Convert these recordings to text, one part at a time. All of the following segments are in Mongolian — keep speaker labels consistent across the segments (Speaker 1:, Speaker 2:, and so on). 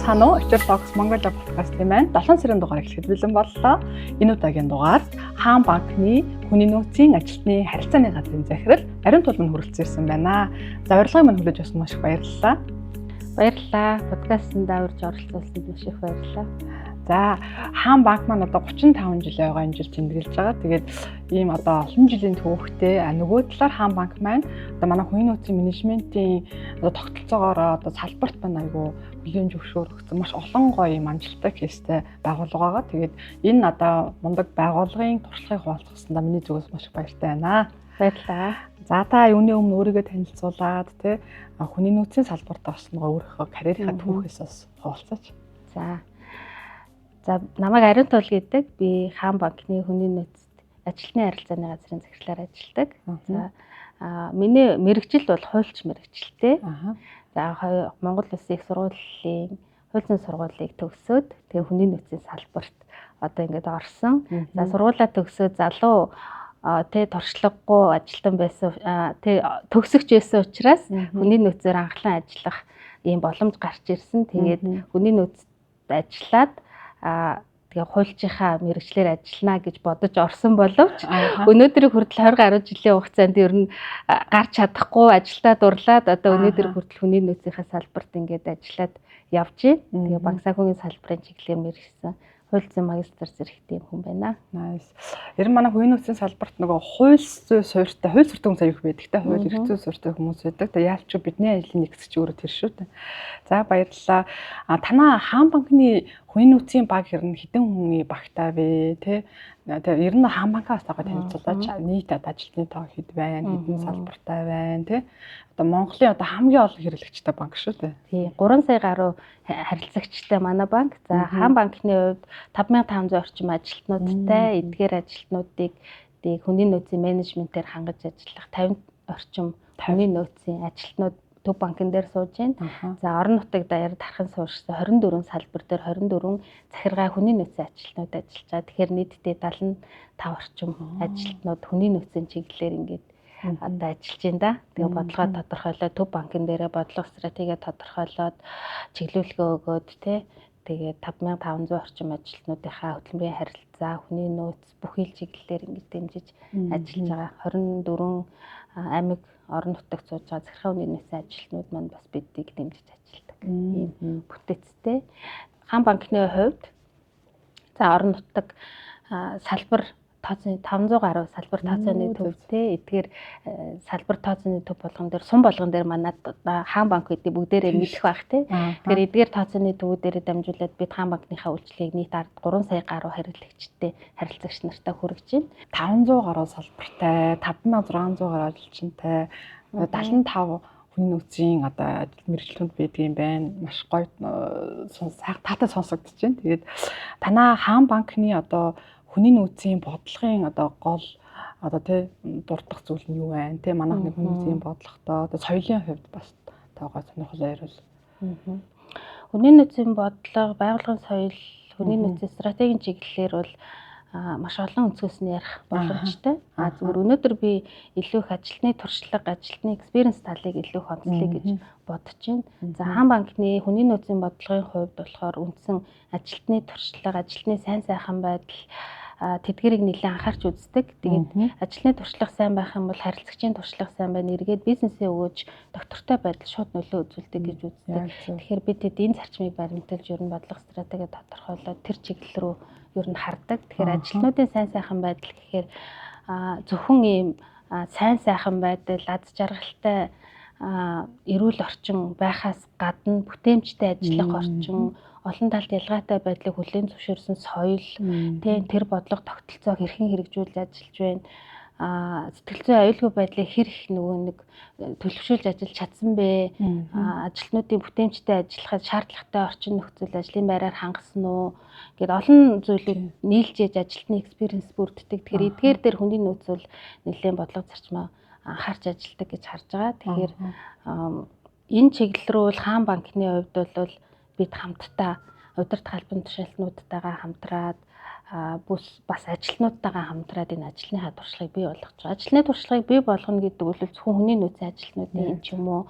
Speaker 1: Сайн уу? Очир Talks Mongolia podcast-ийн маань 7 сарын дугаар эхлэхэд бэлэн боллоо. Энэ удаагийн дугаар Хаан банкны хүний нөөцийн ажилтны харилцааны газрын захирал Ариун Тулмын хүрэлцэн ирсэн байна. За урилгыг мань хүлээж авсан маш их баярлалаа.
Speaker 2: Баярлалаа. Подкастт урьж оролцуулсанд маш их баярлалаа.
Speaker 1: За Хаан банк маань одоо 35 жил байгаа энэ жил тэмдэглэж байгаа. Тэгээд ийм одоо олон жилийн түүхтэй нөгөө талаар Хаан банк маань одоо манай хүний нөөцийн менежментийн одоо тогтолцоогоор одоо салбарт байна айгу биеийн зөвшөөрөгдсөн маш олон гоё юм амжилттай кейстэй байгууллага байгаа. Тэгээд энэ одоо мундаг байгууллагын туршлагыг хуваалцсандаа миний зүгээс маш их баяртай байна.
Speaker 2: Баярлалаа.
Speaker 1: За та юуны өмнө өөрийгөө танилцуулаад тий хүний нөөцийн салбарт орсон өөрийнхөө карьерийнхаа түүхээс бас хуваалцаач.
Speaker 2: За намайг Ариун Тул гэдэг. Би Хаан банкны хүний нөөцт ажилтны харилцааны газрын захирлаар ажилладаг. За миний мэргэжил бол хуульч мэргэжилтэй. За Монгол Улсын их сургуулийн хууль зүйн сургуулийг төгсөөд тэгээ хүний нөөцийн салбарт одоо ингээд орсон. За сургуулаа төгсөөд залуу туршлагагүй ажилтан байсан төгсөгч байсан учраас хүний нөөцөөр анхлан ажиллах ийм боломж гарч ирсэн. Тэгээд хүний нөөцт ажиллаад тэгээ хуульчийнхаа мэргэжлэр ажиллана гэж бодож орсон боловч өнөөдрийг хүртэл 20 гаруй жилийн хугацаанд ер нь гарч чадахгүй ажилдаа дурлаад одоо өнөөдөр хүртэл хүний нөөцийнхаа салбарт ингээд ажиллаад явж байна. Тэгээ банк санхүүгийн салбарын чиглэлээр мэргэжсэн хууль зүйн магистр зэрэгтэй юм хүн байна.
Speaker 1: Nice. Ер нь манай хүний нөөцийн салбарт нөгөө хууль зүйн суурьтай хууль суртан хүмүүс аяг байдаг те. Хууль эрх зүйн суурьтай хүмүүс байдаг. Тэгээ яалч бидний ажлын нэгсч өөрөө тэр шүү дээ. За баярлалаа. Танаа Хаан банкны хүний нөөцийн баг ер нь хэдэн хүний багтаа вэ те? Тэгээ ер нь Хаан банкаас тагаа танилцуулаач. Нийт ажилтны тоо хэд байна? Хэдэн салбартай байна те? Одоо Монголын одоо хамгийн олон хэрэглэгчтэй банк шүү дээ.
Speaker 2: Тий, 3 сая гаруй харилцагчтай манай банк. За Хаан банкны хувьд 5500 орчим ажилтнуудтай, эдгээр ажилтнуудыг хүний нөөцийн менежментээр хангаж ажиллах 50 орчим хүний нөөцийн ажилтнууд төв банкн дээр сууж байна. За орон нутаг даяар тархан суурьсан 24 салбар дээр 24 захиргаа хүний нөөцийн ажилтнууд ажиллаж байгаа. Тэгэхээр нийтдээ 75 орчим ажилтнууд хүний нөөцийн чиглэлээр ингээд одоо ажиллаж байна да. Тэгээ бодлогоо тодорхойлоод төв банкн дээрээ бодлого стратеги тодорхойлоод чиглүүлгээ өгөөд тэгээ 5500 орчим ажилтнуудынхаа хөтөлбөрийн харилцаа, хүний нөөц бүх ил чиглэлээр ингэж дэмжиж ажиллаж байгаа. 24 аймаг орон нутагт сууж байгаа захиргаа хүний нөөцийн ажилтнууд маань бас бидийг дэмжиж ажилладаг. Ийм бүтээцтэй. Хаан банкны хувьд за орон нутаг салбар тооцооны 500 гаруй салбар тооцооны төвтэй эдгээр салбар тооцооны төв болгон дээр сум болгон дээр манад Хаан банк гэдэг бүгдээрээ мэдэх байх тий. Тэгэхээр эдгээр тооцооны төвүүдээр дамжуулаад бид Хаан банкныхаа үйлчлэгийг нийт 3 сая гаруй хэрэглэгчтэй харилцагч нартай хүргэж байна.
Speaker 1: 500 гаруй салбартай, 5600 гаруй ажилчинтай, 75 хүний нөөцийн одоо мэргэжилтүүд байдаг юм байна. Маш гоё таатай сонсогдож байна. Тэгээд танаа Хаан банкны одоо хүний нөөцийн бодлогын одоо гол одоо дурдах зүйл нь юу вэ? Манайхны хүний нөөцийн бодлоготой одоо соёлын хувьд бас тагаа сонирхолтой ярил.
Speaker 2: Хүний нөөцийн бодлого, байгууллагын соёл, хүний нөөцийн стратегийн чиглэлээр бол маш олон өнцгөөс нь ярих боломжтой. Зүгээр өнөөдөр би илүү их ажилтны туршлага, ажилтны экспириенс талыг илүү их онцлоё гэж бодож байна. За Хаан банкны хүний нөөцийн бодлогын хувьд болохоор үндсэн ажилтны туршлага, ажилтны сайн сайхан байдал тэдгэрийг нэлээд анхаарч үздэг. Тэгээд ажилтны туршлага сайн байх юм бол харилцагчийн туршлага сайн байна. Эргээд бизнесээ өгөөж доктортой байдал шууд нөлөө үзүүлдэг гэж үздэг. Тэгэхээр бид энэ зарчмыг баримталж ер нь бодлого стратеги тодорхойлоод тэр чиглэл рүү ер нь хардаг. Тэгэхээр ажилтнуудын сайн сайхан байдал гэхээр зөвхөн ийм сайн сайхан байдал, аз жаргалтай эрүүл орчин байхаас гадна бүтээмжтэй ажиллах орчин, олон талд ялгаатай байдлыг хүлээн зөвшөөрсөн соёл, тэр бодлого тогтолцоог хэрхэн хэрэгжүүлж ажиллаж байна. Сэтгэл зүйн аюулгүй байдлыг хэр их төлөвшүүлж ажиллаж чадсан бэ? Ажилтнуудын бүтээмжтэй ажиллахад шаардлагатай орчин нөхцөл ажлын байраар хангасан уу? Гэт олон зүйлүүд нийлж ажилтны экспириенс бүрддэг. Тэгэхээр эдгээр дээр хүний нөөц бол нэлээд бодлого зарчмаа анхаарч ажилладаг гэж харж байгаа. Тэгэхээр энэ чиглэл рүү Хаан банкны хувьд бол бид хамтдаа удирдах албан тушаалтнуудтайгаа хамтраад бас ажилтнуудтайгаа хамтраад энэ ажлынхаа туршлагыг бий болгож байгаа. Ажлын туршлагыг бий болгоно гэдэг бол зөвхөн хүний нөөцийн ажилтнуудын ч юм уу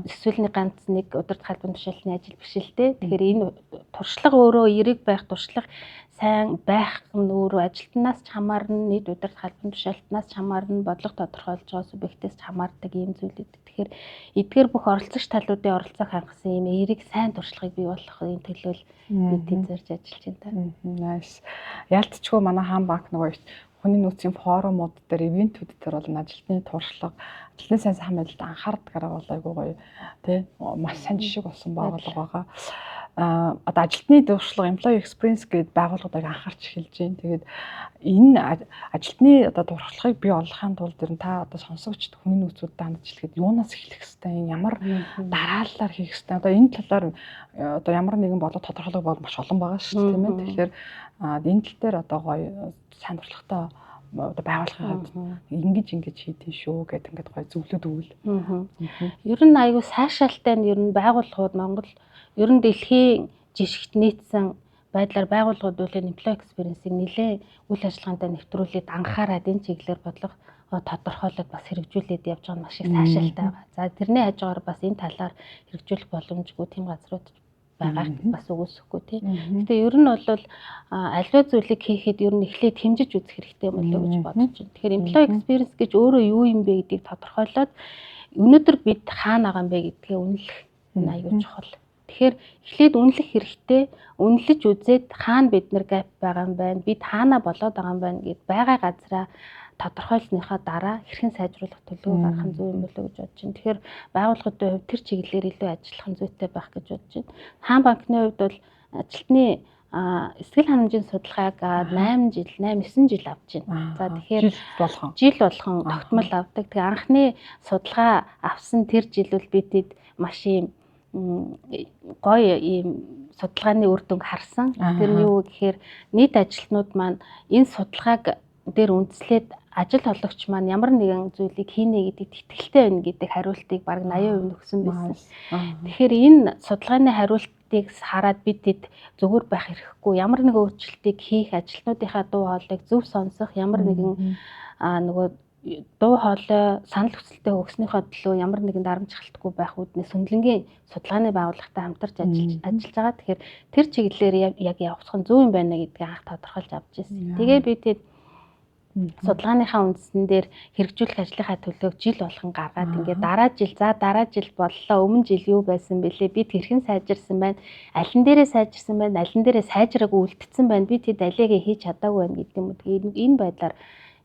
Speaker 2: эсвэл нэг ганц нэг удирдах албан тушаалтны ажил биш л дээ. Тэгэхээр энэ туршлага өөрөө эерэг байх туршлага сайн байх нь өөрөө ажилтнаас ч хамаарна, нийт удирдах албан тушаалтнаас ч хамаарна, бодлого тодорхойлж байгаа субъектээс ч хамаардаг ийм зүйл үү. Тэгэхээр эдгээр бүх оролцогч талуудын оролцоог хангасан ийм эерэг сайн туршлагыг бий болгохын төлөө бид тэнцвэрж ажиллаж байна.
Speaker 1: Nice. Ялцчгүй манай хаан банк нөгөө хүний нөөцийн форумууд дээр ивентүүд дээр бол ажилтны туршлага, ажилтны сайн сайхан байдалд анхаардагаараа бол айгүй гоё тий маш сайн жишээ болсон байгууллага байгаа. Одоо ажилтны туршлага employee experience гэдэг байгууллагуудыг анхаарч эхэлж байна. Тэгээд энэ ажилтны одоо туршлагыг бий болгохын тулд та одоо сонсогчд хүний нөөцүүдэд хандж хэлэхэд юунаас эхлэх хэвтэй, ямар дараалалаар хийх хэвтэй. Одоо энэ талаар одоо ямар нэгэн бодлого тодорхойлог бол маш олон байгаа шүү дээ, тийм ээ. Тэгэхээр энэ тал дээр одоо гоё сайн туршлагатай одоо байгууллагын ингэж хийдэн шүү гэдэг ингээд гоё зөвлөд өгвөл.
Speaker 2: Ер нь аюу сайшаалтай нь ер нь байгууллагууд Монгол ер нь дэлхийн жишгт нийцсэн байдлаар байгууллагууд бол employee experience-ийг нэлээд үйл ажиллагаатай нэвтрүүлээд анхаарад энэ чиглэлээр бодлого тодорхойлоод бас хэрэгжүүлээд явж байгаа нь маш их сайшаалтай байгаа. За тэрний хажуугаар бас энэ талаар хэрэгжүүлэх боломжгүй тийм газрууд байгааг бас үгүйсэхгүй тийм. Гэтэ ер нь бол аливаа зүйлийг хийхэд ер нь эхлээд хэмжиж үзэх хэрэгтэй юм болоо гэж бодож байна. Тэгэхээр employee experience гэж өөрөө юу юм бэ гэдгийг тодорхойлоод өнөөдөр бид хаана байгаа юм бэ гэдгээ үнэлэх нь аюул чухал. Тэгэхээр эхлээд үнэлэх хэрэгтэй. Үнэлж үзээд хаана бид нар gap байгаа юм байна, бид хаана болоод байгаа юм байна гэд байгаа газараа тодорхойлсныхаа дараа хэрхэн сайжруулах төлөв гаргах нь зөв юм болоо гэж бодож байна. Тэгэхээр байгууллагуудын хувьд тэр чиглэлээр илүү ажиллах нь зүйтэй байх гэж бодож байна. Хаан банкны хувьд бол ажилтны сэтгэл ханамжийн судалгааг 8-9 жил авч байна. За тэгэхээр жил болгон тогтмол авдаг. Тэгээ анхны судалгаа авсан тэр жил бол бид маш юм гоё ийм судалгааны үр дүнг харсан. Тэр нь юу гэхээр нийт ажилтнууд маань энэ судалгааг дээр үндэслээд ажил олгогч маань ямар нэгэн зүйлийг хийнэ гэдэгт итгэлтэй байна гэдэг хариултыг бараг 80% өгсөн байсан. Тэгэхээр энэ судалгааны хариултыг хараад бид зүгээр байх хэрэггүй. Ямар нэгэн өөрчлөлтийг хийх, ажилтнуудынхаа дуу хоолойг зөв сонсох, ямар нэгэн нөгөө дуу хоолой санал хүсэлтэд өгснөхийн төлөө ямар нэгэн дарамжхалтгүй байх үүднээс хөндлөнгийн судалгааны байгууллагатай хамтарч ажиллаж байгаа. Тэгэхээр тэр чиглэлээр яг явах нь зөв юм байна гэдгийг анх тодорхойлж авч ирсэн. Тэгээ бид судалгааныхаа үндсэн дээр хэрэгжүүлэх ажлынхаа төлөөг жил болгон гаргаад ингээд дараа жил боллоо, өмнө жил юу байсан бэлээ, бид хэрхэн сайжирсан байна, алин дээрээ сайжирсан байна, алин дээрээ сайжраагүй үлдсэн байна, бид хэд алиагээ хийж чадаагүй байна гэдэг юм. Энэ байдлаар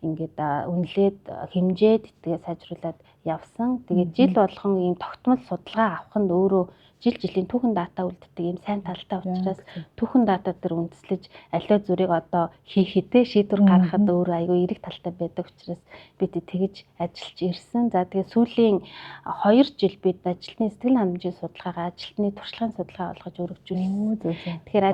Speaker 2: ингээд үнэлээд хэмжээд тэгээ сайжруулад явсан. Тэгээд жил болгон ийм тогтмол судалгаа авах нь өөрөө жилийн түүхэн дата үлддэг ийм сайн талтай учраас түүхэн дата дээр үндэслэж аливаа зүрийг одоо хийхэд шийдвэр гаргахад өөрөө аюу эерэг талтай байдаг учраас бид тэгж ажиллаж ирсэн. За тэгээд сүүлийн 2 жил бид ажилтны сэтгэл ханамжийн судалгаагаа ажилтны туршлагын судалгаа болгож өргөжүүлсэн. Тэгэхээр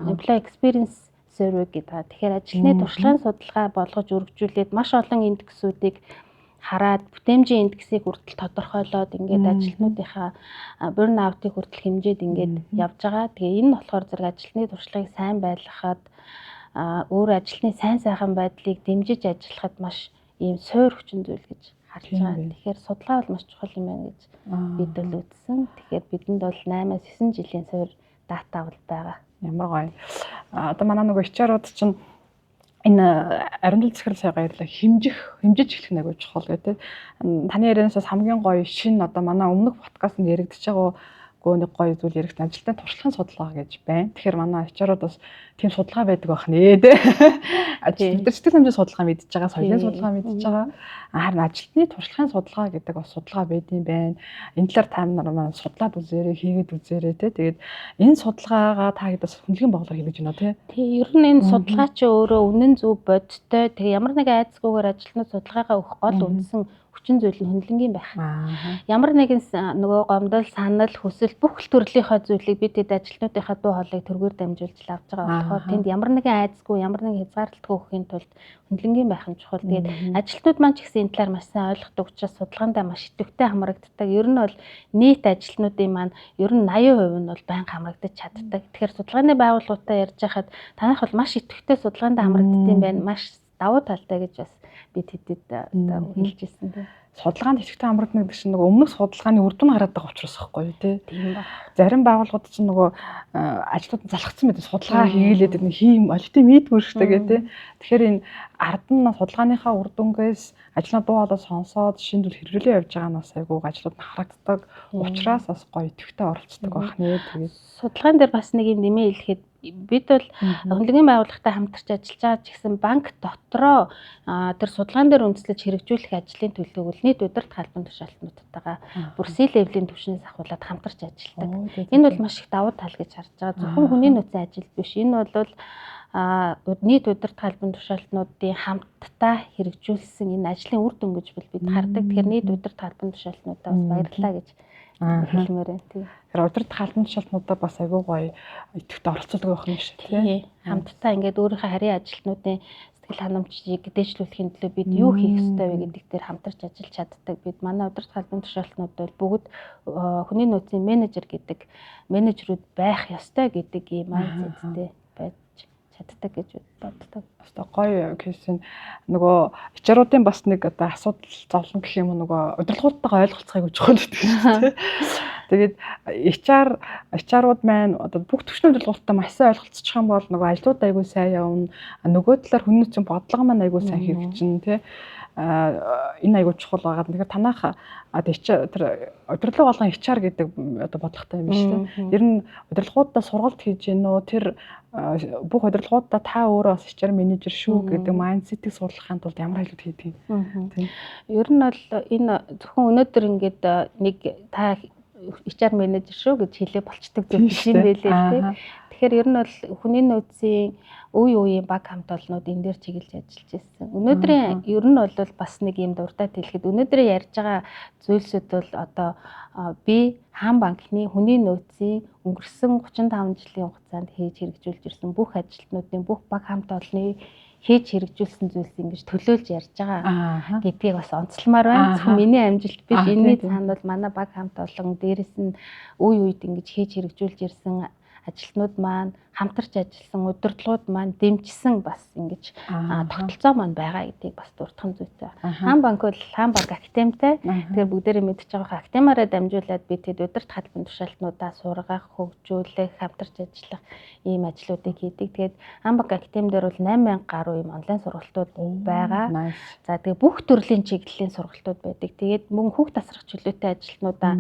Speaker 2: employee experience survey гэдэг. Тэгэхээр ажилтны туршлагын судалгаа болгож өргөжүүлээд маш олон индексүүдийг хараад бүтээмжийн индексийг хүртэл тодорхойлоод ингээд ажилтнуудынхаа burnout-ыг хүртэл хэмжээд ингээд явж байгаа. Тэгээ энэ нь болохоор зэрэг ажилтны туршлагыг сайн байлгахад өөр ажилтны сайн сайхан байдлыг дэмжиж ажиллахад маш ийм суур хүчин зүйл гэж харж байгаа. Тэгэхээр судалгаа бол маш чухал юм байна гэж бид л үзсэн. Тэгэхээр бидэнд бол 8-9 жилийн суур дата бол байгаа.
Speaker 1: Ямар гоё. Одоо манай нөгөө HR-ууд чинь энэ ариун захирал сая баярлаа хэмжиж эхлэх нэг чухал гэдэг. Таны ярианаас хамгийн гоё шинэ одоо манай өмнөх подкастт яригдчихэж байгаа нэг гоё зүйл яригдсан ажилтны туршлагын судалгаа гэж байна. Тэгэхээр манай HR-ууд бас тийм судалгаа байдаг байх нэ тий. Ажилтны сэтгэл хэмжээ судалгаа мэдж байгаа, соёлын судалгаа мэдж байгаа. Харин ажилтны туршлагын судалгаа гэдэг бас судалгаа байдсан байна. Энэ талаар та нар судлаад үзээрэй, хийгээд үзээрэй тий. Тэгээд энэ судалгаагаа та хэд бас хөндлөн боглоор хийгэж байна тий.
Speaker 2: Тий, ер нь энэ судалгаа чи өөрөө үнэн зөв бодтой. Тэгээ ямар нэгэн айцгүйгээр ажилтнууд судалгаагаа өгөх гол үндсэн хүчин зүйл нь хөндлөнгийн байх. Ямар нэгэн нөгөө гомдол, санал, хүсэл бүх төрлийнхөө зүйлийг бид хэд ажилтнуудынхаа дуу хоолойг тэргээр дамжуулж авч байгаа болохоор тэнд ямар нэгэн айцгүй, ямар нэгэн хязгаарлалтгүй өгөхийн тулд хөндлөнгийн байх нь чухал. Тэгээд ажилтнууд маань ч гэсэн энэ талаар маш сайн ойлгодог учраас судалгаандаа маш идэвхтэй хамрагддаг. Ер нь бол нийт ажилтнуудын маань ер нь 80% нь бол байнга хамрагдаж чаддаг. Тэгэхээр судалгааны байгууллагуудаа ярьж байхад танах бол маш идэвхтэй судалгаандаа хамрагддаг юм байна. Маш давуу талтай гэж бас бид хэдэд хэлж ирсэн тийм.
Speaker 1: Судалгаанд идэвхтэй хамрагдана гэдэг чинь нөгөө өмнөх судалгааны үр дүн хараад байгаа учраас байхгүй юу тий.
Speaker 2: Тийм ба.
Speaker 1: Зарим байгууллагууд чинь нөгөө ажлууд нь залхацсан байдаг судалгаа хийгээд нэг хийм олигтой мэдгүй шүү дээ тий. Тэгэхээр энэ ард нь судалгааныхаа үр дүнгээс ажлын дуу хоолой сонсоод шинжлэл хэрэглээ явьж байгаа нь бас айгүй ажлууд нь харагддаг. Учраас бас гоё идэвхтэй оролцдог байх нэ тэгээд.
Speaker 2: Судалгаан дээр бас нэг юм нэмээ хэлэхэд бид бол хөндлөнгийн байгууллагатай хамтарч ажиллаж байгаа ч гэсэн банк дотроо тэр судалгаан дээр үндэслэж хэрэгжүүлэх ажлын төлөвийг бол нийт удирдах албан тушаалтнуудтайгаа бүр C-level-ийн түвшинээс ахуулаад хамтарч ажилладаг. Энэ бол маш их давуу тал гэж харж байгаа. Зөвхөн хүний нөөцийн ажил биш. Энэ бол нийт удирдах албан тушаалтнуудын хамтдаа хэрэгжүүлсэн энэ ажлын үр дүн гэж бид хардаг. Тэгэхээр нийт удирдах албан тушаалтнуудаа бас баярлалаа гэж хэлмээр байна тийм.
Speaker 1: Тэгэхээр удирдах албан тушаалтнуудаа бас айгүй гоё идэвхтэй оролцдог байх юм шиг тийм.
Speaker 2: Хамтдаа ингээд өөрийнхөө харийн ажилтнуудын сэтгэл ханамжийг дэвшлүүлэхийн төлөө бид юу хийх ёстой вэ гэдэг дээр хамтарч ажиллаж чаддаг. Бид манай удирдах албан тушаалтнууд бол бүгд хүний нөөцийн менежер гэдэг менежерүүд байх ёстой гэдэг ийм mindsetтэй байж чаддаг гэж боддог.
Speaker 1: Өстой гоё кейс нөгөө HR-уудын бас нэг одоо асуудал зовлон гэх юм уу нөгөө удирдлагуудтайгаа ойлголцохыг чухал гэдэг шүү дээ. Тэгээд HR-ууд маань одоо бүх түвшний удирдлагуудтай маш сайн ойлголцчих юм бол нөгөө ажлууд айгүй сайн явна. Нөгөө талаар хүний нөөцийн бодлого маань айгүй сайн хэрэгжин тий. Энэ айгүй чухал байгаа. Тэгэхээр танах тэр удирдлага болгон HR гэдэг одоо бодлоготой юм шүү дээ. Ер нь удирдлагуудаа сургалт хийж гин үү тэр бүх удирдлагуудаа та өөрөө бас HR менежер шүү гэдэг майндсетийг сурлахын тулд ямар хэлбэр хийдэг юм. Тийм.
Speaker 2: Ер нь бол энэ зөвхөн өнөөдөр ингээд нэг та HR менежер шүү гэж хэлээ болчдөг зүйл биш юм байлээ тийм. Тэгэхээр ер нь бол хүний нөөцийн үе үеийн баг хамт олнууд энэ дээр чиглэж ажиллаж ирсэн. Өнөөдрийн ер нь бол бас нэг юм дуртад хэлэхэд өнөөдрийн ярьж байгаа зүйлсүүд бол одоо би хаан банкны хүний нөөцийн өнгөрсөн 35 жилийн хугацаанд хийж хэрэгжүүлж ирсэн бүх ажилтнуудын бүх баг хамт олны хийж хэрэгжүүлсэн зүйлс ингэж төлөөлж ярьж байгаа гэдгийг бас онцлмаар байна. Зөвхөн миний амжилт биш. Энэний цаана бол манай баг хамт олон дээрэс нь үе үед ингэж хийж хэрэгжүүлж ирсэн ажилтнууд маань хамтарч ажилласан удирдлагууд маань дэмжсэн бас ингэж тогтолцоо маань байгаа гэдгийг бас дурдхан зүйтэй. Хаан банк бол хаан банк академитай. Тэгэхээр бүгдээрээ мэдчихэж байгаа академиараа дамжуулаад бид тэд удирдах албан тушаалтнуудаа сургах, хөгжүүлэх, хамтарч ажиллах ийм ажлуудыг хийдэг. Тэгээд хаан банк академи дээр бол 8000 гаруй ийм онлайн сургалтууд байгаа. За тэгээд бүх төрлийн чиглэлийн сургалтууд байдаг. Тэгээд мөн хүүхд тасрах чөлөөтэй ажилтнуудаа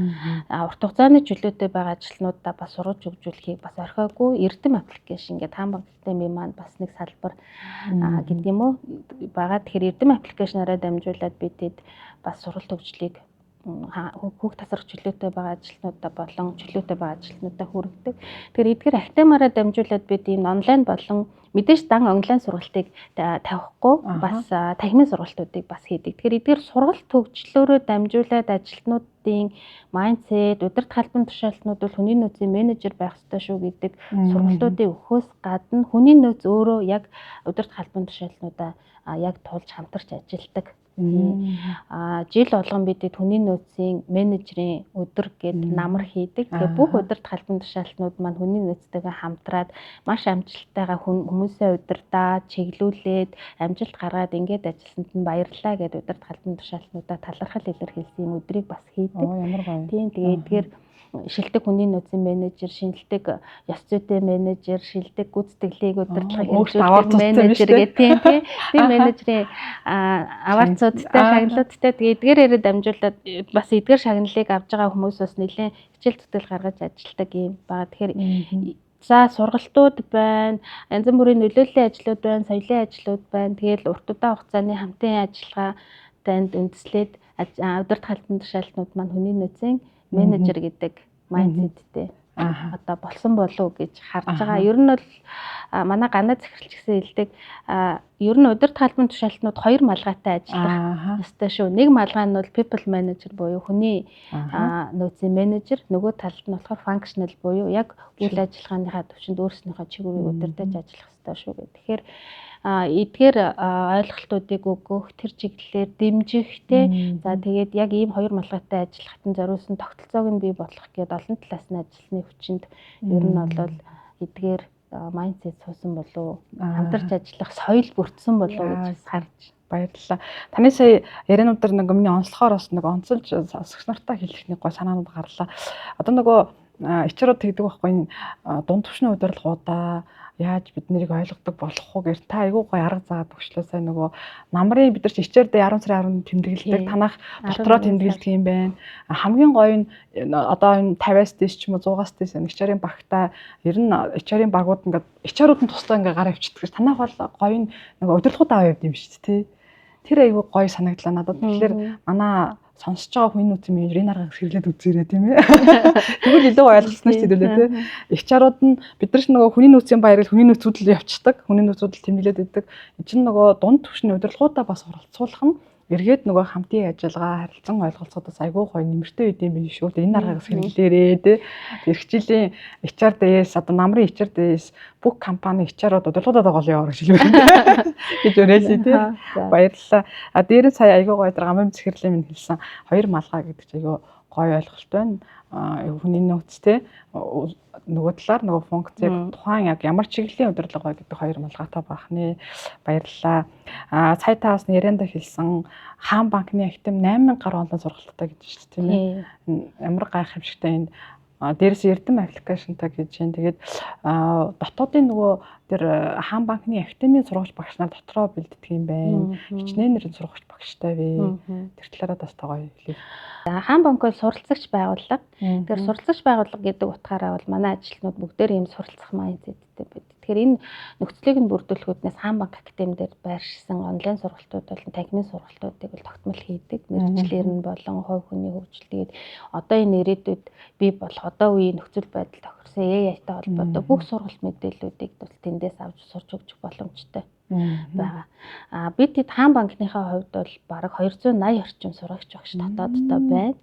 Speaker 2: урт хугацааны чөлөөтэй байгаа ажилтнуудаа бас сургаж хөгжүүлэхийг бас орхиогүй эрдэм аппликейшн гэдэг хаан банк академи маань бас нэг салбар гэдэг юм уу байгаа. Тэгэхээр эрдэм аппликейшнаараа дамжуулаад бид бас сургалт хөгжлийг хүүхд тасрах чөлөөтэй байгаа ажилтнуудаа болон чөлөөтэй байгаа ажилтнуудаа хүргэдэг. Тэгэхээр эдгээр академиараа дамжуулаад бид энэ онлайн болон мэдээж дан онлайн сургалтыг тавихгүй бас танхимын сургалтуудыг бас хийдэг. Тэгэхээр эдгээр сургалт хөгжлөөрөө дамжуулаад ажилтнуудын майндсет, удирдах албан тушаалтнууд бол хүний нөөцийн менежер байх ёстой шүү гэдэг сургалтуудыг өгөхөөс гадна хүний нөөц өөрөө яг удирдах албан тушаалтнуудаа яг тулж хамтарч ажилладаг. Жил болгон бидэд хүний нөөцийн менежерийн өдөр гэд намар хийдэг. Тэгээ бүх удирдах албан тушаалтнууд маань хүний нөөцтэйгээ хамтраад маш амжилттайгаа хүмүүсээ удирдаа, чиглүүлээд, амжилт гаргаад ингээд ажилласанд нь баярлалаа гэдэг удирдах албан тушаалтнуудаа талархал илэрхийлсэн юм өдрийг бас хийдэг. Тийм тэгээ эдгээр шилдэг хүний нөөцийн менежер, шилдэг ёс зүйтэй менежер, шилдэг гүйцэтгэлийг удирдлагыг хэрэгжүүлдэг менежер гэдэг тийм менежерийн аваарцуудтай, шагналуудтай тэгээ эдгээрээ дамжуулаад бас эдгээр шагналыг авж байгаа хүмүүс бас нэлээд хичээл зүтгэл гаргаж ажилладаг юм байна. Тэгэхээр за сургалтууд байна, янз бүрийн нөлөөллийн ажлууд байна, соёлын ажлууд байна. Тэгэл урт удаан хугацааны хамтын ажиллагаа танд үндэслээд удирдах албан тушаалтнууд маань хүний нөөцийн менежер гэдэг майндсеттэй одоо болсон болов гэж харж байгаа. Ер нь бол манай ганаа захиралч гэсэн хэлдэг ер нь удирдах албан тушаалтнууд 2 малгайтай ажиллах ёстой шүү. Нэг малгай нь бол people manager буюу хүний нөөцийн менежер, нөгөө талд нь болохоор functional буюу яг үйл ажиллагааныхаа төвшөнд өөрснийхөө чиглэлийг удирдах ажиллах ёстой шүү гэх. Тэгэхээр эдгээр ойлголтуудыг өгөх, тэр чиглэлээр дэмжих те. За тэгээд яг ийм 2 малгайтай ажиллахад зориулсан тогтолцоог нь бий болгох гэдэг олон талаас нь ажилласны хүчинд ер нь бол эдгээр майндсет суусан болов хамтарч ажиллах соёл бүрдсэн болов гэж харж
Speaker 1: баярлалаа. Таны сая яриануудаар нэг миний онцлохоор бас нэг онцолж сонсогч нартай хэлэх нэг гоо санаанууд гарлаа. Одоо нөгөө ичрууд тэгдэг байхгүй дунд түвшний удирдлагуудаа яаж бид нарыг ойлгодог болох уу гэр та айгүй гоё арга заагаад өгчлөө сая нөгөө намрын бид нар ч ичээр дээр 10 сарын 10 тэмдэглэдэг танах дотроо тэмдэглэдэг юм байна. Хамгийн гоё нь одоо энэ 50-аас дээш ч юм уу 100-аас дээш ичээрийн багтаа ер нь ичээрийн багууд ингээд ичээрүүд нь тусдаа ингээд гар авчдаг. Танах бол гоё нь нөгөө удирдлагуудаа аваад юм шүү дээ. Тэр айгүй гоё санагдлаа надад. Тэгэхээр манай сонсож байгаа хүний нөөцийн менежер энэ аргыг хэрэглээд үзээрэй тийм ээ. Тэгвэл илүү ойлгосноо ч хэдүүлээ тийм. HR-ууд нь бид нар ч нөгөө хүний нөөцийн баярыг хүний нөөцүүд л явчихдаг. Хүний нөөцүүд л тэмдэглээд идэг. Энэ чинь нөгөө дунд түвшний удирдлагуудаа бас оролцуулах нь эргээд нөгөө хамтын ажиллагаа харилцан ойлголцоодоос айгүй гоё нэмэртэй үт юм биш үү. Энэ аргыг хэрэглээрээ тий. Ирэх жилийн HR DS одоо намрын HR DS бүх компани HR-ууд удирдлагуудаа гол яваа гэж хэлвэр гэж өрөөлээ тий. Баярлалаа. Дээрээ сая айгүй гоё гамбим захирлийн минь хэлсэн 2 малгай гэдэг чинь айгүй гоё ойлголт байна. Хүний нөөц тий. Нөгөө талаар нөгөө функцийг тухайн яг ямар чиглэлийн удирдлага вэ гэдэг 2 малгайтай байх нэ. Баярлалаа. Сая та бас ярианда хэлсэн хаан банкны актив 8000 гаруй онлайн сургалттай гэж шүү дээ тийм ээ. Ямар гайх юм шигтэй энэ дээрээс эрдэм аппликейшнтай гэж байна. Тэгээд дотоодын нөгөө тэр хаан банкны активын сургууль багш нар дотроо бэлддэг юм байна. Хичнээн нэрийн сургууль багштай вэ. Тэр талаараа бас гоё хэлээ.
Speaker 2: Хаан банк бол суралцагч байгууллага. Тэгэхээр суралцагч байгууллага гэдэг утгаараа бол манай ажилтнууд бүгдээр ийм суралцах майндсеттэй байдаг. Тэгэхээр энэ нөхцөлийг нь бүрдүүлэхүүднээс хаан банк академи дээр байршсан онлайн сургалтууд болон танхимын сургалтуудыг бол тогтмол хийдэг. Мэргэжлэр нь болон хувь хүний хөгжил. Тэгээд одоо энэ ирээдүйд бий болох одоо үеийн нөхцөл байдал тохирсон AI-тай холбоотой бүх сургалт мэдээллүүдийг бол тэндээс авч сурч өгч боломжтой байгаа. Бид хэд хаан банкныхаа хувьд бол бараг 280 орчим сурагч багш дотооддоо байна.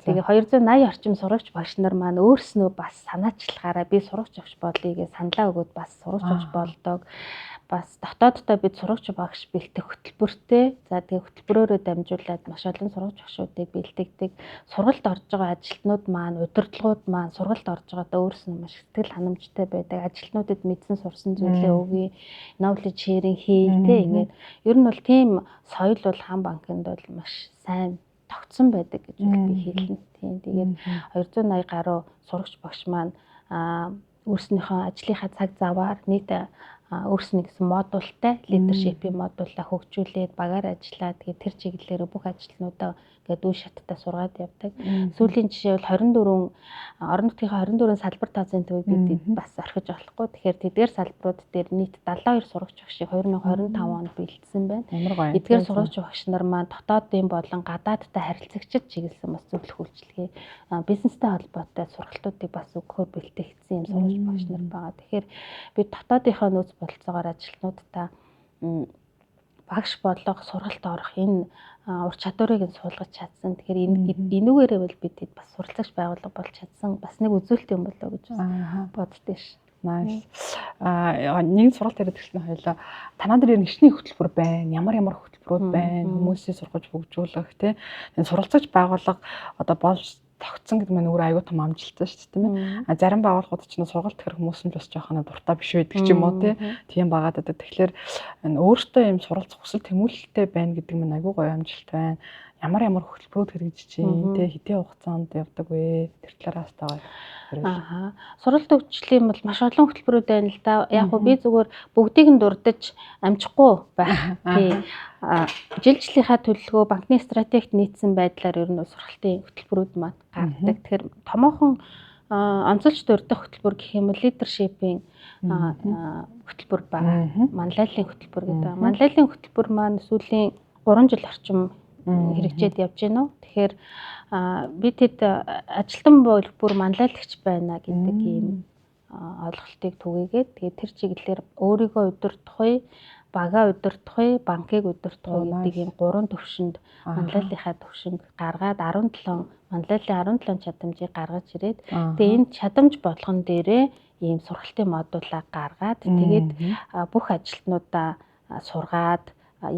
Speaker 2: Тэгээ 280 орчим сурагч багш нар маань өөрснөө бас санаачлагаараа би сурагч багш болъё гэж саналаа өгөөд бас сурагч багш болдог. Бас дотооддоо бид сурагч багш бэлтгэх хөтөлбөртэй. За тэгээ хөтөлбөрөөрөө дамжуулаад маш олон сурагч багшуудыг бэлтгэдэг. Сургалт орж байгаа ажилтнууд маань, удирдлагууд маань сургалт орж байгаадаа өөрснөө маш сэтгэл ханамжтай байдаг. Ажилтнуудад мэдсэн сурсан зүйлээ өгье. Knowledge sharing хийе тэ ингээд. Ер нь бол тийм соёл бол хаан банкнд бол маш сайн тогтсон байдаг гэж би хэлнэ. Тийм. Тэгээд 280 гаруй сурагч багш маань өөрснийхөө ажлынхаа цаг заваар нийт өөрснөө гэсэн модультай лидершипийн модулаа хөгжүүлээд багаар ажиллаад тэгээд тэр чиглэлээр бүх ажилтнуудаа ингээд үе шаттай сургаад явдаг. Сүүлийн жишээ бол 24 орон нутгийнхаа 24 салбар таазын төвийг бид бас орхиж болохгүй. Тэгэхээр тэдгээр салбарууд дээр нийт 72 сурагч багшийг 2025 онд бэлдсэн байна. Эдгээр сурагч багш нар маань дотоодын болон гадаадтай харилцагчид чиглэсэн бас зөвлөх үйлчилгээ бизнестэй холбоотой сургалтуудыг бас өгөхөөр бэлтгэгдсэн юм сурагч багш нар байгаа. Тэгэхээр бид дотоодынхаа нөөц болцоогоор ажилтнуудаа багш болох сургалт орох энэ ур чадварыг нь суулгаж чадсан. Тэгэхээр энүүгээрээ бол бид бас суралцагч байгууллага болж чадсан бас нэг үзүүлэлт юм болоо гэж боддөө ш.
Speaker 1: Nice. Нэг сургалт яриад ирсэн хоёлаа танаа дээр нэгшний хөтөлбөр байна. Ямар хөтөлбөрүүд байна. Хүмүүсийг сургаж хөгжүүлэх тийм. Энэ суралцагч байгууллага одоо болж тогтсон гэдэг маань өөр аюу тум амжилттай шүү дээ тийм ээ. Зарим байгууллагууд ч сургалт хэрэг хүмүүс нь бас жоохон дуртай биш байдаг ч юм уу тийм байгаад байдаг. Тэгэхээр өөртөө юм суралцах хүсэл тэмүүлэлтэй байна гэдэг нь аюу гоё амжилт байна. Ямар хөтөлбөрүүд хэрэгжиж чинь тий хэдийн хугацаанд явдаг вэ? Тэр талаараас таа.
Speaker 2: Суралт хөгжлийн бол маш олон хөтөлбөрүүд байна л да. Яг гоо би зүгээр бүгдийг нь дурдж амжихгүй байх. Тий. Жилийнхаа төлөвлөгөө банкны стратегт нийцсэн байдлаар ер нь сургалтын хөтөлбөрүүд маань гардаг. Тэгэхээр томоохон онцолж дурдах хөтөлбөр гэх юм бол лидершипийн хөтөлбөр байгаа. Манлайллын хөтөлбөр гэдэг. Манлайллын хөтөлбөр маань сүүлийн 3 жил орчим хэрэгжээд явж байна уу? Тэгэхээр би тэд ажилтан бүр манлайлагч байна гэдэг ийм ойлголтыг түгээгээд тэгээд тэр чиглэлээр өөрийгөө удирдахгүй, багаа удирдахгүй, банкыг удирдахгүй гэдэг ийм 3 төвшөнд манлайлалынхаа төвшинг гаргаад 17 манлайлалын 17 чадамжийг гаргаж ирээд тэгээд энэ чадамж болгон дээрээ ийм сургалтын модулаа гаргаад тэгээд бүх ажилтнуудаа сургаад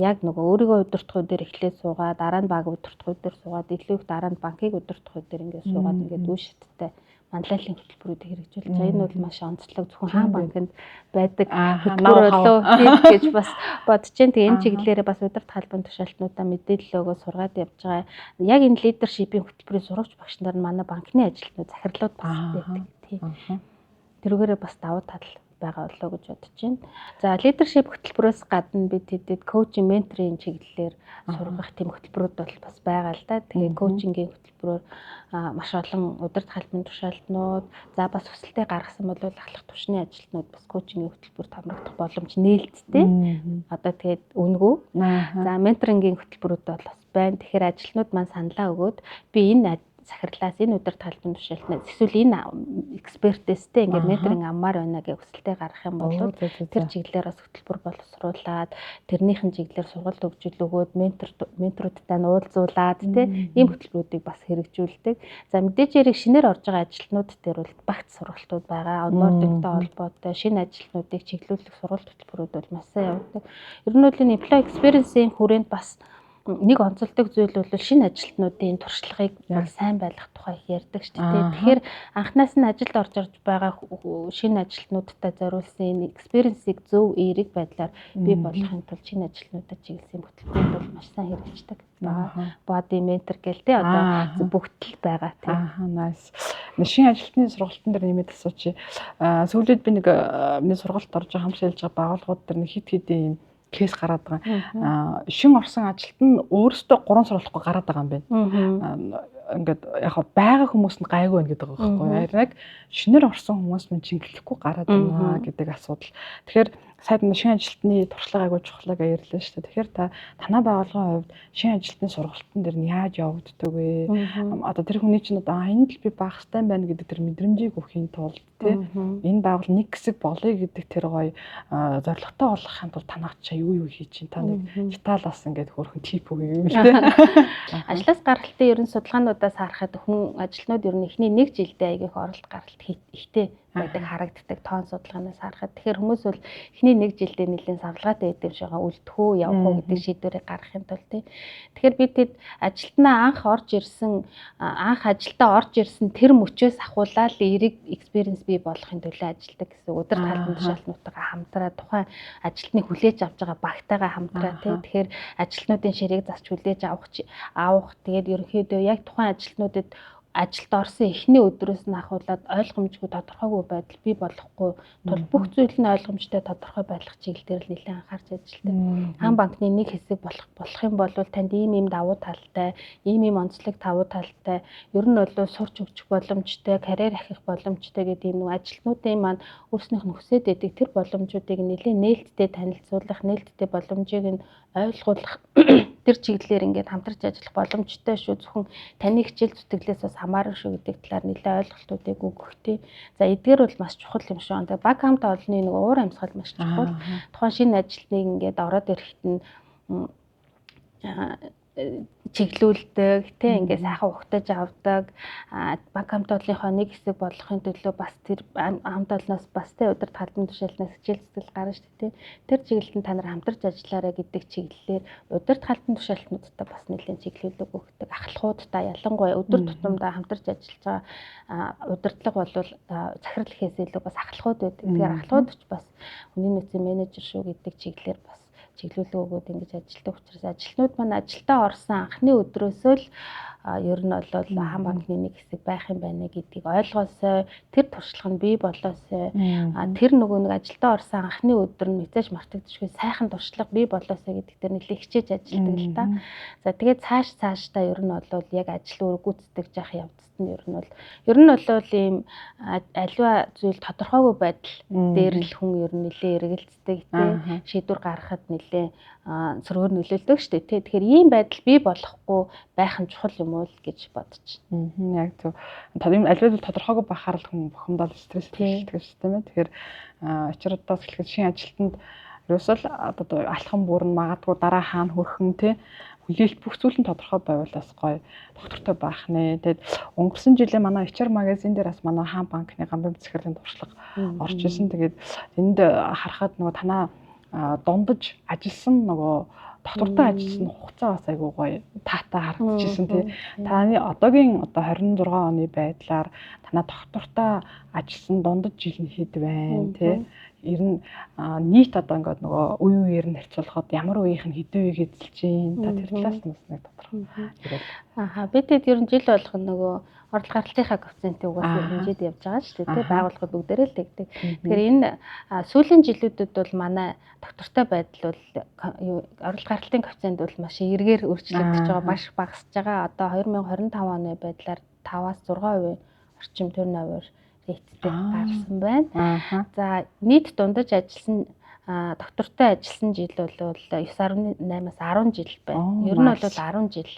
Speaker 2: яг нөгөө өөрийгөө удирдахгүй дээр эхлээд суугаад дараа нь баг удирдахгүй дээр суугаад илүү их дараа нь банкыг удирдахгүй дээр ингээд суугаад ингээд үе шаттай манлайлалын хөтөлбөрүүдийг хэрэгжүүлж байгаа. Энэ бол маш онцлог зөвхөн хаан банкнд байдаг хөтөлбөр болоо гэж бас бодож байна. Тэгээ энэ чиглэлээрээ бас удирдах албан тушаалтнуудаа мэдээлэл өгөө сургаад явж байгаа. Яг энэ лидершипийн хөтөлбөрийн сурагч багш нар нь манай банкны ажилтнууд захирлууд бас байдаг. Тэрүүгээрээ бас давуу тал байгаа болоо гэж бодож байна. За лидершип хөтөлбөрөөс гадна бид тэдэд коучинг, менторинг чиглэлээр сургах тийм хөтөлбөрүүд бол бас байгаа л да. Тэгээ коучингийн хөтөлбөрөөр маш олон удирдах албан тушаалтнууд, за бас хүсэлтэд гаргасан бол ахлах тушны ажилтнууд бас коучингийн хөтөлбөр хамрагдах боломж нээлттэй. Одоо тэгээд үнгүү. За менторингийн хөтөлбөрүүд бол бас байна. Тэгэхээр ажилтнууд маань саналаа өгөөд би энэ захирлаас энэ удирдах албан тушаалтнаас эсвэл энэ экспертээстэй ингээд менторинг аммаар байна гэж хүсэлтэд гаргах юм бол тэр чиглэлээр бас хөтөлбөр боловсруулад тэрнийхэн чиглэлээр сургалт өгжил өгөөд менторуудтай нь уулзуулад тийм ийм хөтөлбөрүүдийг бас хэрэгжүүлдэг. За мэдээж яриг шинээр орж байгаа ажилтнууд дээр бол багц сургалтууд байгаа. Онбордингтай холбоотой шинэ ажилтнуудыг чиглүүлэх сургалт хөтөлбөрүүд бол маш сайн явагддаг. Ер нь бол энэ employee experience-ийн хүрээнд бас нэг онцлог зүйл бол шинэ ажилтнуудын туршлагыг сайн байлгах тухай ярьдаг шүү дээ. Тэгэхээр анхнаас нь ажилд орж ирж байгаа шинэ ажилтнуудтай зориулсан энэ experience-ийг зөв эерэг байдлаар бий болгохын тулд шинэ ажилтнуудад чиглэсэн хөтөлбөрүүд бол маш сайн хэрэгждэг. Body mentor гэлтэй одоо бүгд л байгаа тийм.
Speaker 1: Nice. Шинэ ажилтны сургалтын дээр нэмээд асуучих. Сүүлд би нэг сургалт орж байгаа хамшилж байгаа байгууллагууд дээр нэг хит хэдийн кейс гараад байгаа. Шин орсон ажилт нь өөрөөсөө 3 сургалтгүй гараад байгаа юм байна. Ингээд яг байгаа хүмүүс нь гайгүй байна гэдэг байгаа байхгүй. Харин яг шинээр орсон хүмүүс нь чиглэхгүй гараад байна гэдэг асуудал. Тэгэхээр сайд нь шинэ ажилтны туршлага айгуу чухлаг ярьлаа шүү дээ. Тэгэхээр танай байгууллагын хувьд шинэ ажилтны сургалтын дээр нь яаж явагддаг вэ? Одоо тэр хүний чинь одоо энэ л би баах хэрэгтэй байна гэдэг тэр мэдрэмжийг өгөхийн тулд энэ байгууллага нэг хэсэг болъё гэдэг тэр гоё зорилготой болгохын тулд танах чаа юу хийж чинь та нэг деталаас ингээд хөөрхөн тип өгье юм л дээ.
Speaker 2: Ажлаас гаргалтын ерөн судалгаануудаас харахад хүн ажилтнууд ер нь эхний 1 жилдээ аяг их оролт гаргалт ихтэй байдаг харагддаг тоон судалгаанаас харахад. Тэгэхээр хүмүүс бол эхний 1 жилдээ нэлээд савлгаатай байдэв шиг үлдэх үү явах уу гэдэг шийдвэрийг гаргахын тулд тий. Тэгэхээр бид тэд ажилтнаа анх ажилдаа орж ирсэн тэр мөчөөс ахуулаад эерэг experience бий болгохын төлөө ажилдаг гэсэн удирдах албан тушаалтнуудтайгаа хамтраа тухайн ажилтныг хүлээж авч байгаа багтайгаа хамтраа тий. Тэгэхээр ажилтнуудын ширээг засч хүлээж авах тэгээд ерөнхийдөө яг тухайн ажилтнуудад ажилд орсон эхний өдрөөс нь ахуулаад ойлгомжгүй тодорхойгүй байдал бий болохгүй тул бүх зүйл нь ойлгомжтой тодорхой байх чиглэлээр л нэлээд анхаарч ажилладаг. Хаан банкны нэг хэсэг болох юм бол танд ийм давуу талтай, ийм онцлог давуу талтай, ер нь бол сурч өгчих боломжтой, карьер ахих боломжтой гэдэг юм ажилтнуудын маань өөрснийх нь хүсээд байдаг тэр боломжуудыг нэлээд нээлттэй танилцуулах, нээлттэй боломжийг нь ойлгуулах тэр чиглэлээр ингээд хамтарч ажиллах боломжтой шүү. Зөвхөн таны хичээл зүтгэлээс бас хамаарна шүү гэдэг талаар нэлээд ойлголтуудыг өгөхтэй. За эдгээр бол маш чухал юм шүү. Тэгээ баг хамт олонны нэг уур амьсгал маш чухал. Тухайн шинэ ажилтныг ингээд ороод ирэхэд нь чиглүүлдэг, тийм ингээд сайхан ухтаж авдаг. Банк хамт олонныхоо нэг хэсэг болохын төлөө бас тэр хамт олноос бас тэ удирдах албан тушаалтнаас хичээл зүтгэл гарна шүү дээ. Тэр чиглэлд та нар хамтарч ажиллаарай гэдэг чиглэлээр удирдах албан тушаалтнуудтай бас нэлээд чиглүүлэг өгдөг. Ахлахуудтай ялангуяа өдөр тутамдаа хамтарч ажиллаж байгаа удирдлага бол захирал гэхээс илүү бас ахлахууд байдаг. Тэгэхээр ахлахууд ч бас хүний нөөцийн менежер шүү гэдэг чиглэлээр бас чиглүүлэг өгөөд ингэж ажилладаг учраас ажилтнууд маань ажилдаа орсон анхны өдрөөсөө л ер нь бол хаан банкны нэг хэсэг байх юм байна гэдгийг ойлгоосой, тэр туршлага нь бий болоосой, тэр нөгөө нэг ажилдаа орсон анхны өдөр нь мэдээж мартагдчихгүй сайхан туршлага бий болоосой гэдэг дээр нэлээд хичээж ажилладаг л та. За тэгээд цаашдаа ер нь бол яг ажил өөр гүйцэтгэж явах явцад нь ер нь бол ийм аливаа зүйл тодорхойгүй байдал дээр л хүн ер нь нэлээд эргэлздэг тий. Шийдвэр гаргахад нэлээд сөрөөр нөлөөлдөг шүү дээ тий. Тэгэхээр ийм байдал бий болохгүй байх нь чухал юм уу гэж бодож
Speaker 1: байна. Яг зөв. Тийм альвал тодорхойгүй байхаар л хүн бухимдал стресс хэлдэг шүү дээ. Тэгэхээр очирдоос хэлэхэд шинэ ажилтнанд ерөөсөл одоо алхам бүрэн магадгүй дараа хаана хүрхэн тий хүлээлт бүх зүйл нь тодорхой байвал бас гоё доктортой байх нэ. Тэгээд өнгөрсөн жилээ манай HR магазин дээр бас манай хаан банкны гамбар захирлын туршлага орж исэн. Тэгээд энд харахад нөгөө танаа дундаж ажилласан нөгөө доктортой ажилласан хугацаа бас айгүй гоё таатай харагдчихсэн тий. Таны одоогийн 26 оны байдлаар танаа доктортой ажилласан дундаж жил нь хэд байна тий. Ер нь нийт одоо ингээд нөгөө үе үеэр нь харьцуулахад ямар үеийнх нь хэдэн үеийг эзэлж байна. Та тэр талаас нь бас нэг тодорхой
Speaker 2: ирэл. Бид хэд ер нь жил болгоно нөгөө орлого гаралтынхаа коэффициентийг угаасаа хэмжээд явж байгаа шүү дээ. Байгууллагууд бүгдээрээ л тэгдэг. Тэгэхээр энэ сүүлийн жилүүдэд бол манай доктортой байдал бол орлого гаралтын коэффициент бол маш эргээр өөрчлөгдөж байгаа, маш багасж байгаа. Одоо 2025 оны байдлаар 5-аас 6% орчим төрнөөр рэйттэй гарсан байна. За нийт дундаж ажилласан доктортой ажилласан жил бол 9.8-аас 10 жил байна. Ер нь бол 10 жил.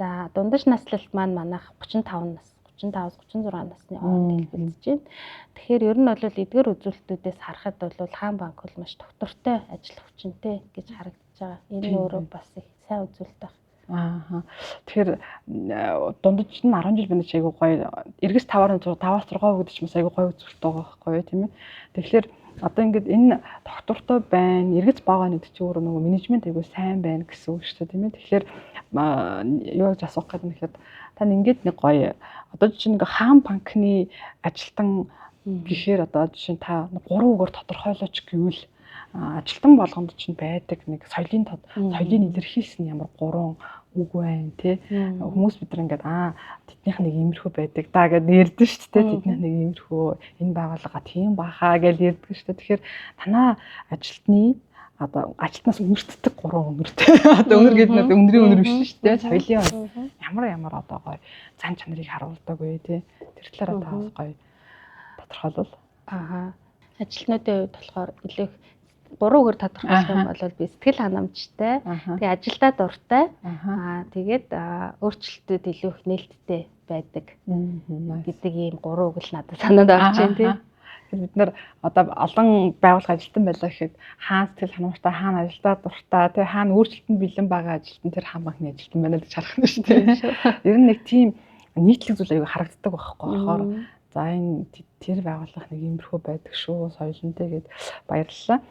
Speaker 2: За дундаж наслалт маань манайх 35-аас 36 насны хооронд хэлбэлцэж байна. Тэгэхээр ер нь бол эдгээр үзүүлэлтүүдээс харахад бол хаан банк бол маш доктортой ажиллах хүчинтэй гэж харагдаж байгаа. Энэ өөрөө бас их сайн үзүүлэлт байна.
Speaker 1: Тэгэхээр дундаж нь 10 жил байна ч айгүй гоё. Эргэс 5-аас 6 өгдөж ч бас айгүй гоё үзүүлэлт байгаа байхгүй юу тийм ээ. Тэгэхээр одоо ингээд энэ доктортой байна, эргэц байгаа нэг чинь өөрөө нөгөө менежмент айгүй сайн байна гэсэн үг шүү дээ тийм ээ. Тэгэхээр юу гэж асуух гэдэг нь ихэд тань ингээд нэг гоё одоо жишээ нэг хаан банкны ажилтан гэхээр одоо жишээ нь та 3 үгээр тодорхойлооч гэвэл ажилтан болгонд чинь байдаг нэг соёлын илэрхийлсэн ямар 3 үг байна тий хүмүүс бид нар ингээд тэднийх нэг иймэрхүү байдаг да гэдээ ярьдэн шүү дээ тэднийх нэг иймэрхүү энэ байгууллага тийм бахаа гэж ярьдаг шүү дээ. Тэгэхээр танаа ажилтны одоо ажилтнаас үнэртдэг 3 үнэртэй одоо үнэр гэдэг нь өндрийн үнэр биш шүү дээ соёлын ямар одоо гоё зан чанарыг харуулдаг вэ тий тэр талаараа та бас гоё тодорхойлвол
Speaker 2: ажилтнуудын хувьд болохоор илүү 3 үгээр тодорхойлох юм бол би сэтгэл ханамжтай, тэгээ ажилдаа дуртай, тэгээд өөрчлөлтөд илүү их нээлттэй байдаг гэдэг ийм 3 үг л надад санаанд орж байна тийм.
Speaker 1: Бид нар одоо олон байгууллага ажилтан байлаа гэхэд хаан сэтгэл ханамжтай, хаан ажилдаа дуртай, тэгээ хаан өөрчлөлтөнд бэлэн байгаа ажилтан тэр хаан банкны ажилтан байна гэж харах нь шүү дээ. Ер нь нэг тийм нийтлэг зүйл аяга харагддаг байхгүй болохоор за энэ тэр байгууллага нэг иймэрхүү байдаг шүү, соёлонтэй гэд баярлалаа.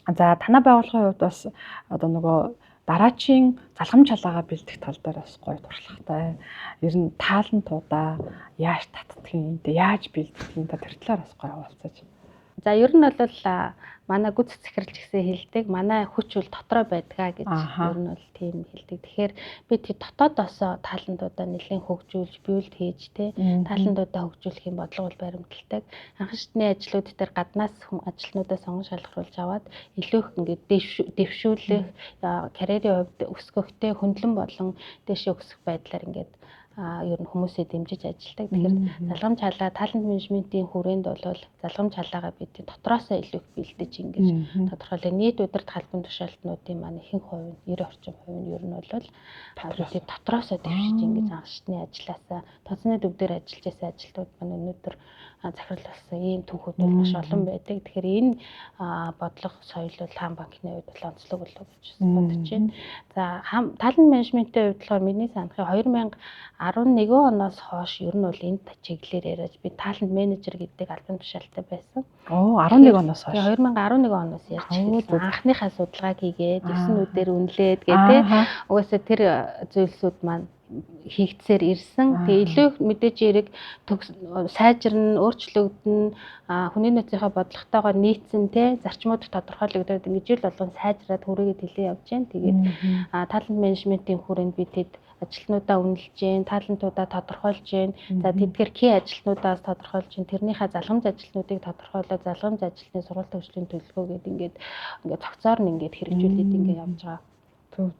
Speaker 1: За танай байгууллагын хувьд бас одоо нөгөө дараачийн залхамж халаагаа бэлдэх тал дээр бас гоё туршлагатай. Ер нь таалантуудаа яаж татдгийг, яаж бэлддгийг та тэр талаар бас гоё хуваалцаач.
Speaker 2: За ер нь бол манай гүц захиралч гэсэн хэлдэг. Манай хүч бол дотроо байдгаа гэж ер нь бол тийм хэлдэг. Тэгэхээр би тэр дотоодосоо таалантуудаа нэлээд хөгжүүлж, биелд хийж тэ таалантуудаа хөгжүүлэх юм бодлого бол баримталдаг. Анхан шатны ажлууд дээр гаднаас ажилтнуудаа сонгон шалгаруулж аваад илүү их ингээд дэвшүүлэх, карьерийн хувьд өсгөхтэй хөндлөн болон дэшээ өсөх байдлаар ингээд ер нь хүмүүсээ дэмжиж ажилладаг. Тэгэхээр залгамж халаа талант менежментийн хүрээнд бол залгамж халаагаа бид дотроосоо илүү их бэлдэж ингэж тодорхойлоо. Нийт удирдах албан тушаалтнуудын маань ихэнх хувь нь 90% нь ер нь бол бид дотроосоо дэвшиж ингэж анхшны ажилласаа тоцны төв дээр ажиллаж байсан ажилтнууд маань өнөөдөр захирал болсон ийм түүхүүд бол маш олон байдаг. Тэгэхээр энэ бодлого соёл бол хаан банкны хувьд бол онцлог болов гэж бодож байна. За талант менежментийн хувьд болохоор миний санахыг 2011 оноос хойш ер нь бол энэ чиглэлээр яриад би талант менежер гэдэг албан тушаалтай байсан.
Speaker 1: 11 оноос хойш.
Speaker 2: 2011 оноос ярьж байсан. Анхныхаа судалгааг хийгээд 9 нүдээр үнэлээд гэдэг. Угаасаа тэр зүйлсүүд маань хийгдсээр ирсэн. Тэгээ илүү мэдээж эрэг сайжирна, өөрчлөгдөн, хүний нөөцийнхөө бодлоготойгоор нийцсэн те зарчмууд тодорхойлогдоод ингэж ил болгон сайжраад хүрээгээ тэлээ явж байна. Тэгээд талант менежментийн хүрээнд би тэд ажилтнуудаа үнэлж जैन, талантуудаа тодорхойлж जैन. За тэдгээр ки ажилтнуудаас тодорхойлж जैन. Тэрнийхээ залгамж ажилтнуудыг тодорхойлоод залгамж ажлын сургалт хөгжлийн төлөвлөгөө гэдэг ингээд цогцоор нь ингээд хэрэгжүүлээд ингээд явж байгаа.
Speaker 1: Төв.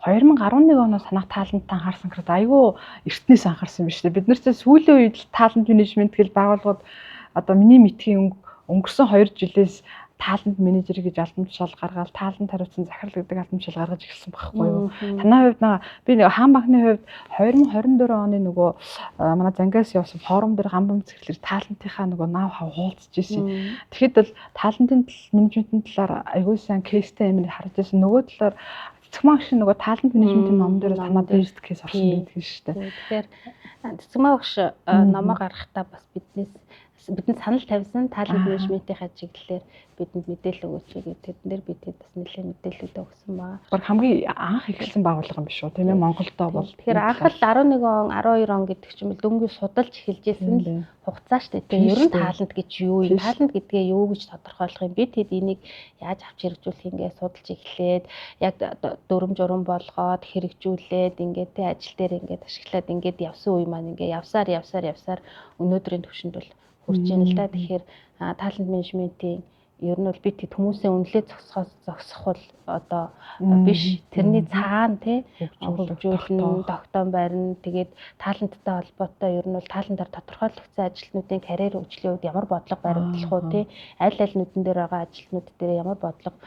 Speaker 1: 2011 оноос санах таланттай анхаарсан гэхэд айгүй эртнээс анхаарсан биз дээ. Бид нар ч сүүлийн үед талант менежмент гэж байгууллагууд одоо миний мэдхийн өнгөрсөн 2 жилээс талент менежер гэж албан тушаал гаргаад талент хариуцсан захирал гэдэг албан тушаал гаргаж ирсэн байхгүй юу. Танай хувьд би нэг хаан банкны хувьд 2024 оны нөгөө манай зангиас явсан форум дээр гамбам цэглэр талентынхаа нөгөө нав хав хуулцж ирсэн. Тэгэхэд бол талентын менежментийн талаар аягүй сайн кейстэй юм харж ирсэн. Нөгөө талаар цэцэгмаа шиг нөгөө талент менежментийн ном дээр танаа бест кейс орсон байдаг шүү дээ.
Speaker 2: Тэгэхээр цэцэгмаа багш номоо гаргахдаа бас бидэнд санал тавьсан талент менежментийн чиглэлээр бидэнд мэдээлэл өгөөч гэдэг тэрэн дээр бидэд бас нэлээд мэдээлэлүүд өгсөн баа.
Speaker 1: Гэр хамгийн анх эхэлсэн байгууллага юм биш үү? Тийм ээ, Монголдоо бол.
Speaker 2: Тэгэхээр анх л 11 он, 12 он гэдэг чинь дөнгөж судалж эхэлж ирсэн л хугацаа шүү дээ. Ер нь талент гэж юу юм? Талент гэдгээ юу гэж тодорхойлох юм? Бид хэд энийг яаж авч хэрэгжүүлэх ингээд судалж эхлээд яг дүрм журам болгоод хэрэгжүүлээд ингээд тэ ажил дээр ингээд ашиглаад ингээд явсан үе маань ингээд явсаар өнөөдрийн түвшинд бол хүрч ийн л да. Тэгэхээр талент менежментийн ер нь бол бид хүмүүсээ үнэлээд зогсох бол одоо биш. Тэрний цаана тий хөгжүүлэн, тогтоон барина. Тэгээд таланттай холбоотой ер нь бол талантаар тодорхойлогдсон ажилтнуудын карьер хөгжлийн үед ямар бодлого баримтлах уу тий аль нүдэн дээр байгаа ажилтнууд дээр ямар бодлого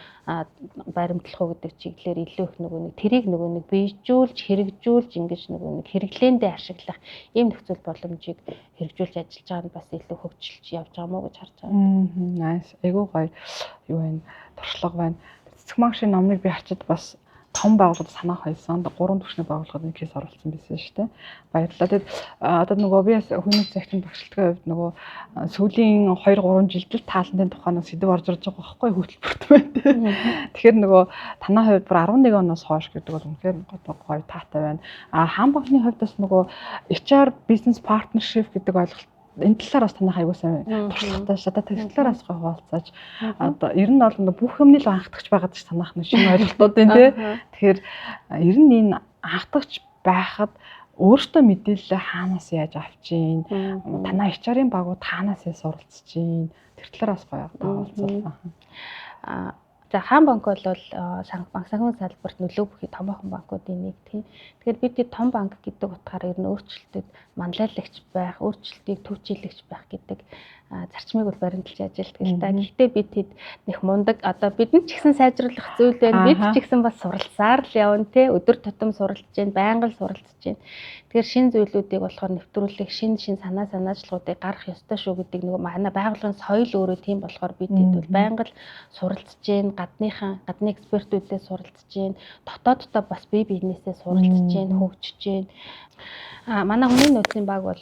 Speaker 2: баримтлах уу гэдэг чиглэлээр илүү их тэрийг бийжүүлж, хэрэгжүүлж ингэж хэрэглээндээ ашиглах ийм нөхцөл боломжийг хэрэгжүүлж ажиллаж байгаа нь бас илүү хөгжилж явж байгаа мó гэж харж байгаа.
Speaker 1: Nice. Айгуу гоё юу байна? Туршлага байна. Цэцэгмаа шиг номыг би харчид бас том байгууллагад санаа хойсон. 3 түвшний байгууллагад нэг кейс оруулсан байсан шүү дээ. Баярлалаа. Тэгэд одоо нөгөө би бас хүний цагтын багшилтгийн хувьд нөгөө сүүлийн 2-3 жилд л талантын тухай нэг сэдв орж ирж байгаа байхгүй хөтөлбөрт байна. Тэгэхээр нөгөө танай хувьд бүр 11 оноос хойш гэдэг бол үнэхээр гоё таатай байна. Хаан банкны хувьд бас нөгөө HR business partnership гэдэг ойлголт энэ талаар бас танах аягүй сайн туршлагатай шүү. Одоо тэр талаараас гой хуваалцаач. Одоо ер нь бол бүх юмны л анхдагч байгаад ш танах нэг шинэ ойлголтуудын тий. Тэгэхээр ер нь энэ анхдагч байхад өөртөө мэдээлэл хаанаас яаж авч ийн, танаа HR-ийн багууд хаанаас суралцж ийн. Тэр талаараас гой хуваалцаа.
Speaker 2: За хаан банк бол санхүүгийн салбарт нөлөө бүхий томоохон банкуудын нэг тийм. Тэгэхээр бид том банк гэдэг утгаараа ер нь өөрчлөлтөд манлайлагч байх, өөрчлөлтийг төвчилэгч байх гэдэг зарчмыг бол баримталж ажилладаг л да. Гэхдээ бид хэд нэг мундаг одоо бидэнд ч ихсэн сайжруулах зүйл байна. Бид ч ихсэн бас суралцаар л явна те. Өдөр тутам суралцж байна, байнга л суралцж байна. Тэгэхээр шин зүйлүүдийг болохоор нэвтрүүлэх, шин санаа санаачлагуудыг гаргах ёстой шүү гэдэг нөгөө манай байгууллагын соёл өөрөө тийм болохоор бид хэд бол байнга л суралцж байна. Гадны экспертүүдээс суралцж байна. Дотооддоо бас бие биенээсээ суралцж байна, хөгжиж байна. Манай хүний нөөцийн баг бол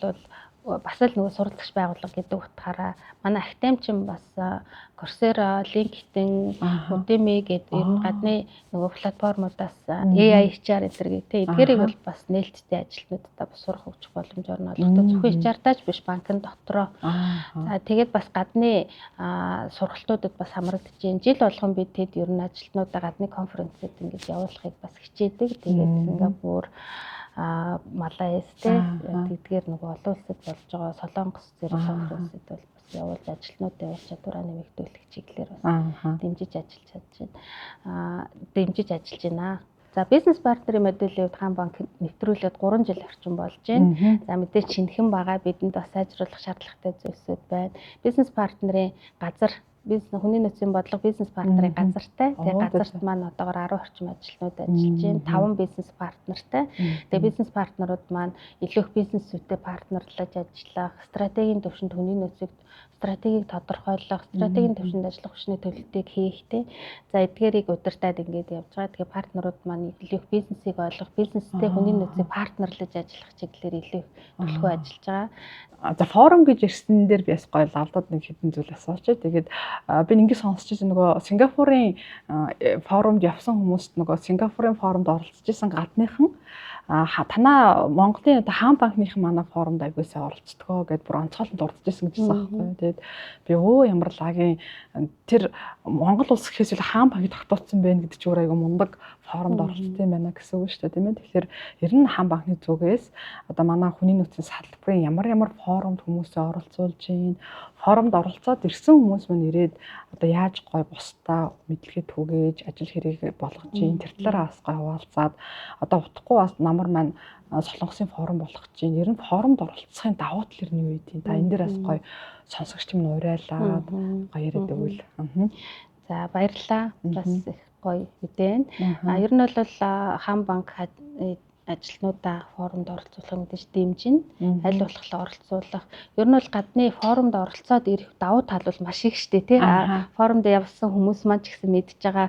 Speaker 2: бас л нөгөө суралцагч байгууллага гэдэг утгаараа манай Academy бас Coursera, LinkedIn, Udemy гэдэг ер нь гадны нөгөө платформудаас AI HR гэдэг тийм эдгээрийг бол бас нээлттэй ажилтнуудтай бас сурах хөгжих боломжоор нь олгодог. Зөвхөн HR-таач биш банкны дотроо. За тэгээд бас гадны сургалтуудад бас хамрагдаж байна. Жил болгон бид тэд ер нь ажилтнуудаа гадны конференцэд ингэж явуулахыг бас хичээдэг. Тэгээд Сингапур Малайз гэдгээр нөгөө олон улсад болж байгаа Солонгос зэрэг конференцэд бол бас явуулж ажилтнуудын ур чадвараа нэмэгдүүлэх чиглэлээр бас дэмжиж ажиллаж байна. За бизнес партнерын модельийн хувьд хаан банк нэвтрүүлээд 3 жил орчим болж байна. За мэдээж шинэхэн байгаа бидэнд бас сайжруулах шаардлагатай зүйлсүүд байна. Бизнес партнерын газар хүний нөөцийн бодлого бизнес партнерын газартай. Тэгээ газарт маань одоогоор 10 орчим ажилтнууд ажиллаж байна. 5 бизнес партнертай. Тэгээ бизнес партнерууд маань илүү их бизнесүүдэд партнерлаж ажиллах, стратегийн төвшөнд хүний нөөцийг стратегийг тодорхойлох, стратегийн төвшөнд ажиллах хүчний төлөлтийг хийхтэй. За эдгээрийг удирдаад ингээд явж байгаа. Тэгээ партнерууд маань илүү их бизнесийг ойлгох, бизнестэй хүний нөөцийг партнерлаж ажиллах чиглэлээр илүү их төлөвлөгөө ажиллаж байгаа.
Speaker 1: За форум гэж ирсэн дээр би бас гоё лавдад нэг хэдэн зүйл асууч. Тэгээд би ингэ сонсч байсан нөгөө Сингапурын форумд явсан хүмүүст нөгөө Сингапурын форумд оролцож исэн гадныхан танаа Монголын хаан банкныхан манай форумд аягуулсаа оролцдгоо гэдээ бүр онцгойлон дурдж исэн гэсэн аахгүй. Тэгээд би ямар лагийн тэр Монгол улс гэхээс илүү хаан банкыг тогтооцсон байх гэдэг чинь өөр аяга мундаг форумд оролцсон юм байна гэсэн үг шүү дээ тийм ээ. Тэгэхээр ер нь хаан банкны зүгээс одоо манай хүний нөөцийн салбарын ямар форумд хүмүүсээ оролцуулж байна. Форумд оролцоод ирсэн хүмүүс мань ирээд одоо яаж гой бусдаа мэдлэгээ түгээж ажил хэрэг болгож байна. Тэр талаараа бас гой хуваалцаад одоо утгагүй бас намар маань солонгосын форум болгож байна. Ер нь форумд оролцохын давуу тал нь юу вэ? Та энэ дээр бас гой сонсогч минь урайлаад гоё яриад өгвөл.
Speaker 2: За баярлалаа. Бас их гоё мэдээ. Ер нь бол Хаан банк ажилтнуудаа форумд оролцуулах мэдээж дэмжинэ. Аль болох оролцуулах. Ер нь бол гадны форумд оролцоод ирэх давуу тал бол маш их штэ тий. Форумд явсан хүмүүс маань ч гэсэн мэдж байгаа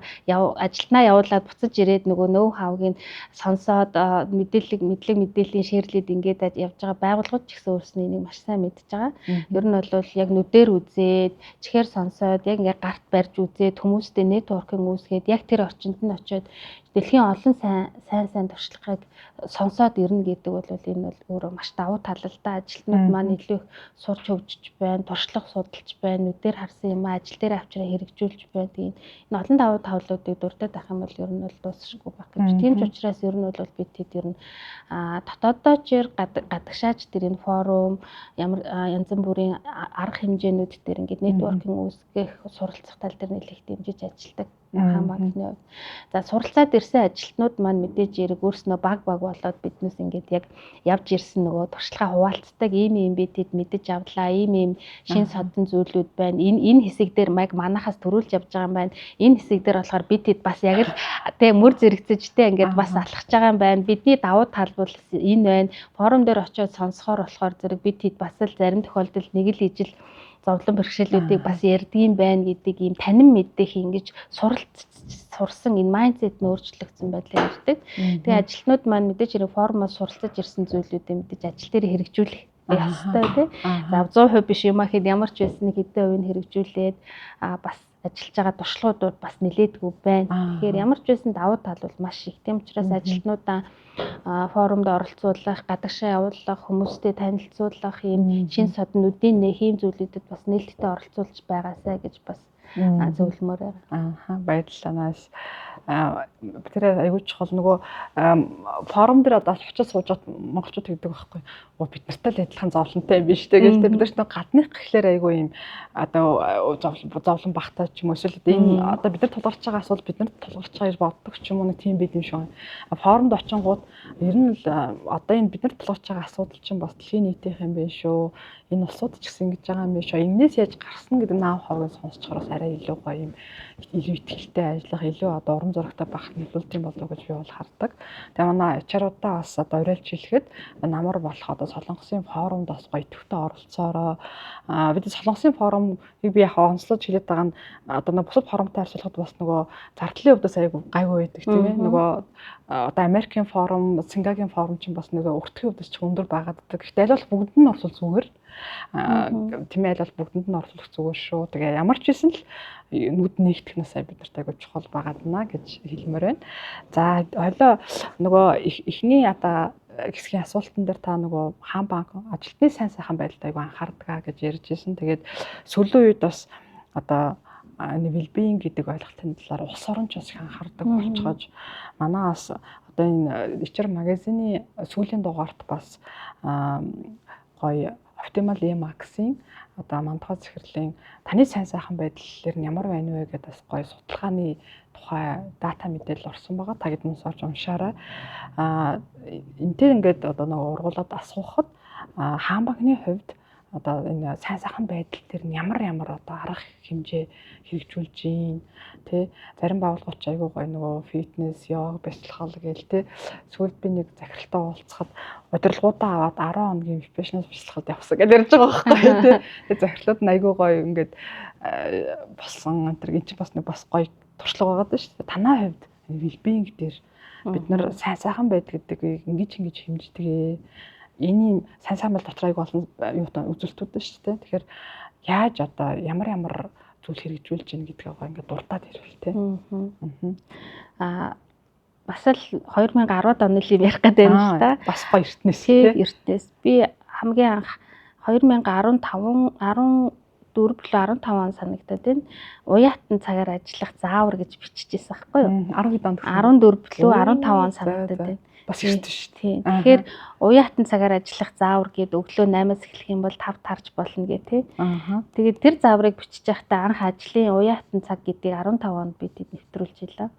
Speaker 2: ажилтнаа явуулаад буцаж ирээд нөгөө ноу хавыг сонсоод мэдээллийн шеэрлээд ингээд явж байгаа байгууллагууд ч гэсэн өөрснөө энийг маш сайн мэдж байгаа. Ер нь бол яг нүдээр үзээд, чихээр сонсоод, яг ингээд гарт барьж үзээд хүмүүстэй нэтворкинг үүсгээд яг тэр орчинд нь очиод дэлхийн олон сайн туршлагыг сонсоод ирнэ гэдэг бол энэ бол өөрөө маш давуу тал л да. Ажилтнууд маань илүү их сурч хөгжиж байна, туршлага судалж байна, нүдээр харсан юм ажил дээр авчраа хэрэгжүүлж байна. Тэгээд энэ олон давуу талуудыг дурдаад авах юм бол ер нь бол дуусахгүй байх гэж. Тийм ч учраас ер нь бол бид хэд ер нь дотооддоо ч гадагшаач тэр энэ форум ямар янз бүрийн арга хэмжээнүүд дээр ингээд нэтворкинг үүсгэх, суралцах тал дээр нэлээд дэмжиж ажилладаг. Хаан банкны. За суралцаад ирсэн ажилтнууд маань мэдээж эрг өөрснөө баг болоод биднээс ингээд яг явж ирсэн нөгөө туршлагаа хуваалцдаг ийм бид хэд мэдэж авлаа, ийм шин содон зүйлүүд байна. Энэ хэсэг дээр манахаас төрүүлж явж байгаа юм байна. Энэ хэсэг дээр болохоор бид хэд бас яг л тэг мөр зэрэгцэжтэй ингээд бас алхаж байгаа юм байна. Бидний давуу тал бол энэ байна. Форум дээр очиод сонсохоор болохоор зэрэг бид хэд бас л зарим тохиолдолд нэг л ижил зовлон бэрхшээлүүдийг бас ярьдгийм байна гэдэг ийм танин мэддэг ингэж сурсан энэ майндсет нь өөрчлөгдсөн байдлаар ирдэг. Тэгээ ажилтнууд маань мэдээж хэрэг форумоос суралцаж ирсэн зүйлүүдээ мэдээж ажил дээр хэрэгжүүлэх ястай тий. За 100% биш юм ахэд ямар ч байсан хэдэн хувийг хэрэгжүүлээд бас ажиллаж байгаа туршлагууд бас нэлээдгүй байна. Тэгэхээр ямар ч байсан давуу тал бол маш их. Тийм учраас ажилтнуудаа форумд оролцуулах, гадагшаа явуулах, хүмүүстэй танилцуулах, ийм шин соднуудын нэхэм зүйлүүдэд бас нээлттэй оролцуулж байгаасай гэж бас зөвлөмөр байгаа.
Speaker 1: Баярлалаа нааш. Тэр аягүй чухал нөгөө форум дээр одоо очиж сууж монголчууд гэдэг байхгүй. Бид нартай л адилхан зовлонтой юм биш тэгээд бид нар нэг гадных гэхлээр аягүй юм одоо зовлон багтаа ч юм уу эсвэл энэ одоо бид нар тулгарч байгаа асуудал бид нарт тулгарч байгаа гэж боддог ч юм уу нэг тийм байд юм шиг. Форумд очингууд ер нь л одоо энэ бид нарт тулгарч байгаа асуудал чинь бас дэлхийн нийтийнх юм байна шүү. Энэ улсууд ч гэсэн ингэж байгаа юм биш шүү. Энээс яаж гарсан гэдэг наав хавыг сонсчхороос арай илүү гоё юм илүү ихтэй ажиллах илүү одоо урам зоригтой байх нөлөөлт юм болов уу гэж би бол хардаг. Тэгээ манай HR-уудаа бас одоо уриалж хэлэхэд намар болох одоо Солонгосын форумд бас гоё төвтэй оролцоороо бид Солонгосын форумыг би яг онцлож хэлээд байгаа нь одоо нэг бусад форумтай харьцуулахад бас нөгөө зардлын хувьдаас аягүй гайгүй байдаг тийм ээ. Нөгөө одоо Америкийн форум, Сингагийн форум чинь бас нөгөө өртөхийн хувьдаас ч өндөр байгааддаг. Гэхдээ аль болох бүгдэнд нь орсол зүгээр. Тийм ээ аль бол бүгдэнд нь орлох зүгээр шүү. Тэгээ ямар ч байсан л нүд нэгтгэх нь сая бид нарт аягүй чухал байгаадна гэж хэлмээр байна. За хойлоо нөгөө эхний одоо хэсгийн асуултан дээр та нөгөө Хаан банк ажилтны сайн сайхан байдалд аягүй анхаардаг гэж ярьж ирсэн. Тэгээд сүүлийн үед бас одоо well-being гэдэг ойлголтын талаар улс орон ч бас их анхаардаг болчихож манаас одоо энэ HR магазины сүүлийн дугаарт бас гоё Optimal Max-ийн одоо мандахад захирлын таны сайн сайхан байдлаар нь ямар байна вэ гэдэг бас гоё судалгааны тухай дата мэдээлэл орсон байгаа. Та гэдэн сууж уншаарай. Энтэй ингээд одоо нэг ургуулад асуухад Хаан банкны хувьд одоо энэ сайн сайхан байдал дээр нь ямар одоо арга хэмжээ хэрэгжүүлж гин тий зарим байгууллагууд ч айгүй гоё нөгөө фитнес, йог, бясалгал гээл тий сүүлд би нэг захиралтай уулзахад удирдлагуудаа аваад 10 хоногийн профешнл бясалгалд явсан гэж ярьж байгаа байхгүй тий. Тэгээ захирлууд нь айгүй гоё ингээд болсон энэ чинь бас нэг бас гоё туршлага байгаа шүү дээ. Танаа хувьд well-being дээр бид нар сайн сайхан байд гэдэг ингэж хэмждэг. Эний сайн сайн бол дотор айгүй олон юутай үзүүлэлтүүд шүү дээ. Тэгэхээр яаж одоо ямар зүйл хэрэгжүүлж гин гэдгийг ингээд дуртаад ирвэл тий.
Speaker 2: Бас л 2010 оны л ярих гэдэг юм л та.
Speaker 1: Бас гоё эртнээс тий.
Speaker 2: Эртнээс би хамгийн анх 2015 on санагдаад байна. Уяатан цагаар ажиллах заавар гэж биччихсэн байхгүй юу?
Speaker 1: 12 онд
Speaker 2: 14 билүү 15 он санагдаад байна.
Speaker 1: Бас ирдэ шүү
Speaker 2: дээ. Тэгэхээр уяатан цагаар ажиллах заавар гээд өглөө 8-аас эхлэх юм бол 5 тарж болно гэх тий. Тэгээд тэр зааврыг бичиж байхдаа анх ажлын уяатан цаг гэдгийг 15 онд би тэд нэвтрүүлж илаа.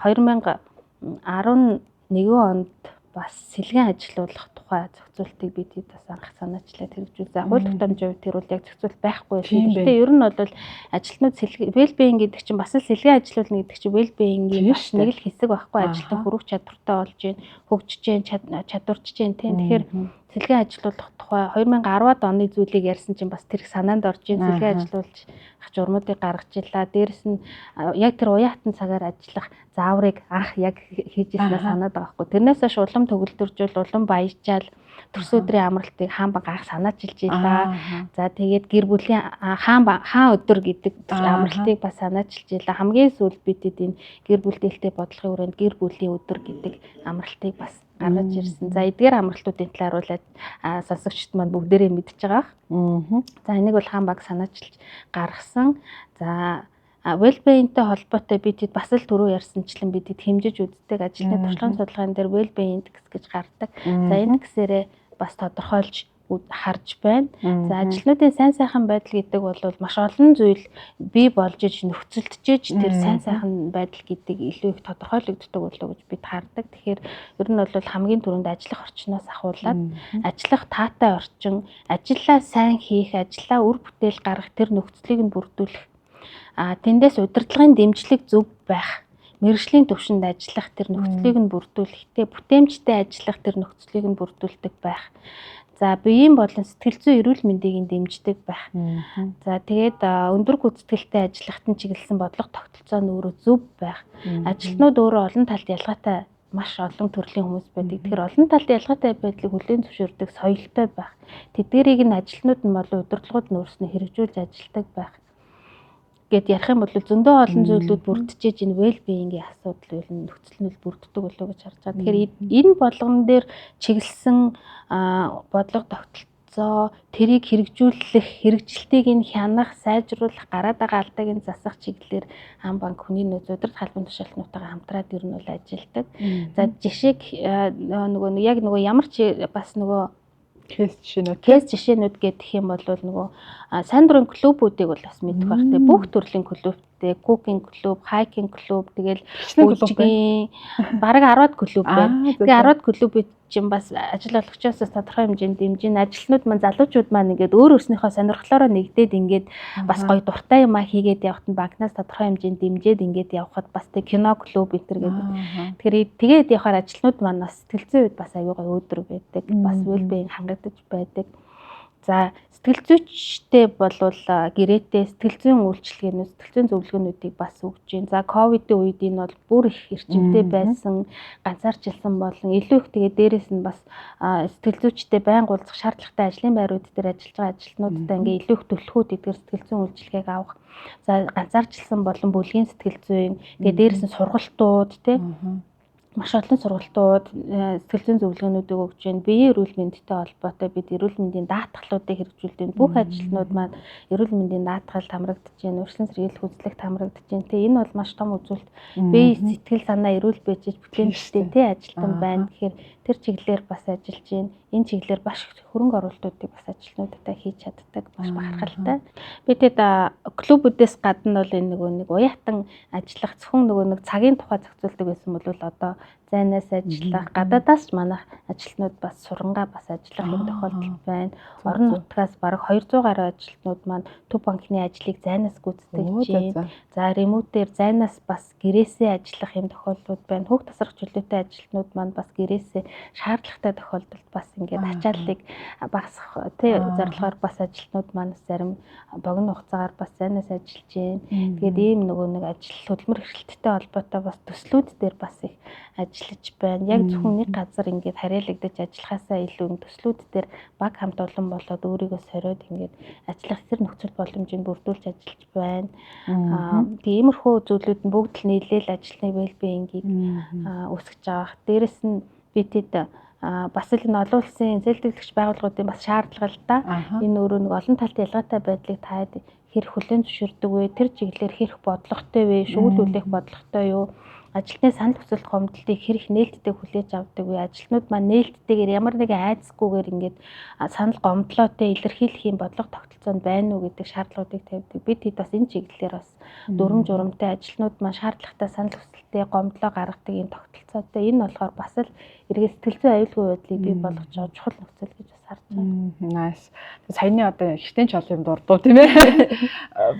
Speaker 2: 2011 онд бас сэлгэн ажилуулах тухай зохицуултыг бид бас анх санаачлаад хэрэгжүүл. За хууль тогтоомжийн хувьд тэр бол яг зохицуулт байхгүй байсан. Гэхдээ ер нь бол ажилтнууд well-being гэдэг чинь бас л сэлгээ ажилуулна гэдэг чинь well-being-ийн бас нэг л хэсэг байхгүй. Ажилтан хүрэх чадвартай болж гин, хөгжиж гин, чадварч гин тийм. Тэгэхээр сэлгээ ажилуулах тухай 2010-ад оны зүйлийг ярьсан чинь бас тэр их санаанд орж гин. Сэлгээ ажилуулж журмуудыг гаргаж илаа. Дээрэс нь яг тэр уяатан цагаар ажиллах зааврыг анх яг хийж ирсэнээ санаад байгаа байхгүй. Тэрнээс хойш улам төгөлдөржүүл, улам баяжчаал төрс өдрийн амралтыг хаан баг анх санаачилж илаа. За тэгээд гэр бүлийн хаан өдөр гэдэг амралтыг бас санаачилж илаа. Хамгийн сүүлд бид энэ гэр бүл дээлтэй бодлогын хүрээнд гэр бүлийн өдөр гэдэг амралтыг бас гаргаж ирсэн. За эдгээр амралтуудын талаар бол сонсогчд маань бүгдээрээ мэдж байгаа. За энийг бол хаан баг санаачилж гаргасан. За well-being-тэй холбоотой бид бас л түрүү ярьсанчлан бид хэмжиж үздэг ажилтны туршлагын судалгаан дээр well-being index гэж гардаг. За индексээрээ бас тодорхойлж харж байна. За ажилтнуудын сайн сайхан байдал гэдэг бол маш олон зүйл бий болж иж нөхцөлдөж тэр сайн сайхан байдал гэдэг илүү их тодорхойлогддог болоо гэж бид хардаг. Тэгэхээр ер нь бол хамгийн түрүүнд ажиллах орчноос ахуулаад ажиллах таатай орчин, ажиллаа сайн хийх, ажиллаа үр бүтээл гаргах тэр нөхцөлийг нь бүрдүүлэх. Тэндээс удирдлагын дэмжлэг зөв байх, мэргэжлийн түвшинд ажиллах тэр нөхцөлийг нь бүрдүүлэхтэй, бүтээмжтэй ажиллах тэр нөхцөлийг нь бүрдүүлдэг байх. За биеийн болон сэтгэл зүйн эрүүл мэндийг дэмждэг байх. За тэгээд өндөр гүйцэтгэлтэй ажиллахад нь чиглэсэн бодлого тогтолцоо нь өөрөө зөв байх. Ажилтнууд өөрөө олон талд ялгаатай маш олон төрлийн хүмүүс байдаг. Тэгэхээр олон талд ялгаатай байдлыг хүлээн зөвшөөрдөг соёлтой байх. Тэдгэрийг нь ажилтнууд нь болон удирдлагууд нь өөрснөө хэрэгжүүлж ажилтдаг байх. Гэт ярих юм бол зөндөө олон зүйлүүд бүрдчихэж энэ well-being-ийн асуудал үйл нөхцөл нь бүрддэг болоо гэж харж байгаа. Тэгэхээр энэ болгон дээр чиглэсэн бодлого тогтолцоо тэрийг хэрэгжүүлэх, хэрэгжилтийг нь хянах, сайжруулах, гараад байгаа алдааг нь засах чиглэлээр хаан банк хүний нөөц удирдах халбын тушаалтнуудаа хамтраад ер нь бол ажилладаг. За жишээг нөгөө ямар ч бас нөгөө кейс жишээнүүд гэх юм бол нөгөө сайн дурын клубүүдийг бол бас мэдэх байх. Тэгээ бүх төрлийн клубтэй, cooking клуб, hiking клуб, тэгэл бүжгийн бараг 10-ад клуб байна. Тэгээ 10-ад клубүүд чинь бас ажил олгочоос тодорхой хэмжээнд дэмжин ажилтнууд маань залуучууд маань ингээд өөр өөрснийхөө сонирхлоороо нэгдээд ингээд бас гоё дуртай юм хийгээд явахад нь банкнаас тодорхой хэмжээнд дэмжиж ингээд явхад бас тэг кино клуб энэ гэдэг. Тэгэхээр тэгээд явахаар ажилтнууд маань бас сэтгэл зүйн үед бас аюу гай өөдрөг байдаг. Бас well-being хангагдаж байдаг. За сэтгэл зүйчтэй болвол гэрээтэй сэтгэл зүйн үйлчилгээнүүд, сэтгэл зүйн зөвлөгөөнүүдийг бас өгч байна. За ковидын үед энэ бол бүр их эрчимтэй байсан, ганцаарчилсан болон илүү их тэгээд дээрэс нь бас сэтгэл зүйчтэй байнга уулзах шаардлагатай ажлын байрууд дээр ажиллаж байгаа ажилтнуудтай ингээ илүү их төлөвлөгөөд эдгээр сэтгэл зүйн үйлчилгээг авах. За ганцаарчилсан болон бүлгийн сэтгэл зүйн тэгээд дээрэс нь сургалтууд тийм маш олон сургалтууд сэтгэл зүйн зөвлөгөөнүүдийг өгч байна. Биеийн эрүүл мэндтэй холбоотой бид эрүүл мэндийн даатгалуудыг хэрэгжүүлдэг. Бүх ажилтнууд маань эрүүл мэндийн даатгалд хамрагдаж байна. Урьдчилан сэргийлэх үзлэгт хамрагдаж байна. Тэгээ энэ бол маш том үзүүлэлт. Бие сэтгэл санаа эрүүл байж бүтээмжтэй тий ажилтан байна. Тэгэхээр тэр чиглэлээр бас ажиллаж байна. Энэ чиглэлээр баш хөрөнгө оруулалтуудыг бас ажилтнуудтай хийж чаддаг маш бахархалтай. Бидэд клубүүдээс гадна бол энэ нэг уяатан ажиллах зөвхөн нэг цагийн тухай зохицуулдаг байсан бол одоо зайнаас ажиллах, гадаадаас ч манайх ажилтнууд бас сурангаа бас ажиллах юм тохиолдол байна. Орон нутгаас бараг 200 гаруй ажилтнууд маань төв банкны ажлыг зайнаас гүйцэтгэж байна. За ремоутээр зайнаас бас гэрээсээ ажиллах юм тохиолдлууд байна. Хүүхд тасрах чөлөөтэй ажилтнууд маань бас гэрээсээ шаардлагатай тохиолдолд бас ингээд ачааллыг багасгах тий зорилгоор бас ажилтнууд маань зарим богино хугацаагаар бас зайнаас ажиллаж байна. Тэгээд ийм нэг ажил хөдөлмөр эрхлэлттэй холбоотой бас төслүүд дээр бас их ажиллаж байна. Яг зөвхөн нэг газар ингээд харьяалагдаж ажиллахаасаа илүү төслүүд дээр баг хамт олон болоод өөрийгөө сориод ингээд ажиллах тэр нөхцөл боломжийг бүрдүүлж ажиллаж байна. Тэгээ иймэрхүү зүйлүүд нь бүгд л нийлээл ажилтны well-being-ийг үүсгэж байгаа. Дээрэс нь бидэд бас л энэ олон улсын зээлдэгдэгч байгууллагуудын бас шаардлага л да. Энэ өөрөө нэг олон талтай ялгаатай байдлыг таад хэрэг хүлээн зөвшөөрдөг вэ? Тэр чиглэлээр хэрэг бодлоготой вэ? Шүүл үлээх бодлоготой юу? ажилтны санал хүсэлт гомдлтыг хэрэг нээлттэй хүлээж авдаг вэ? Ажилтнууд маань нээлттэйгээр ямар нэгэн айцгүйгээр ингээд санал гомдлоотой илэрхийлэх юм бодлого тогтолцоонд байна уу гэдэг шаардлагуудыг тавьдаг. Бид хэд бас энэ чиглэлээр бас дүрм журамтай ажилтнууд маань шаардлагатай санал хүсэлтээ гомдлоо гаргадаг юм тогтолцоотой. Энэ болохоор бас л эргээд сэтгэл зүйн аюулгүй байдлыг бий болгож байгаа чухал нөхцөл гэж бас харж байна.
Speaker 1: Nice. Саяны одоо ихтэн ч олон юм дурдуу тийм ээ.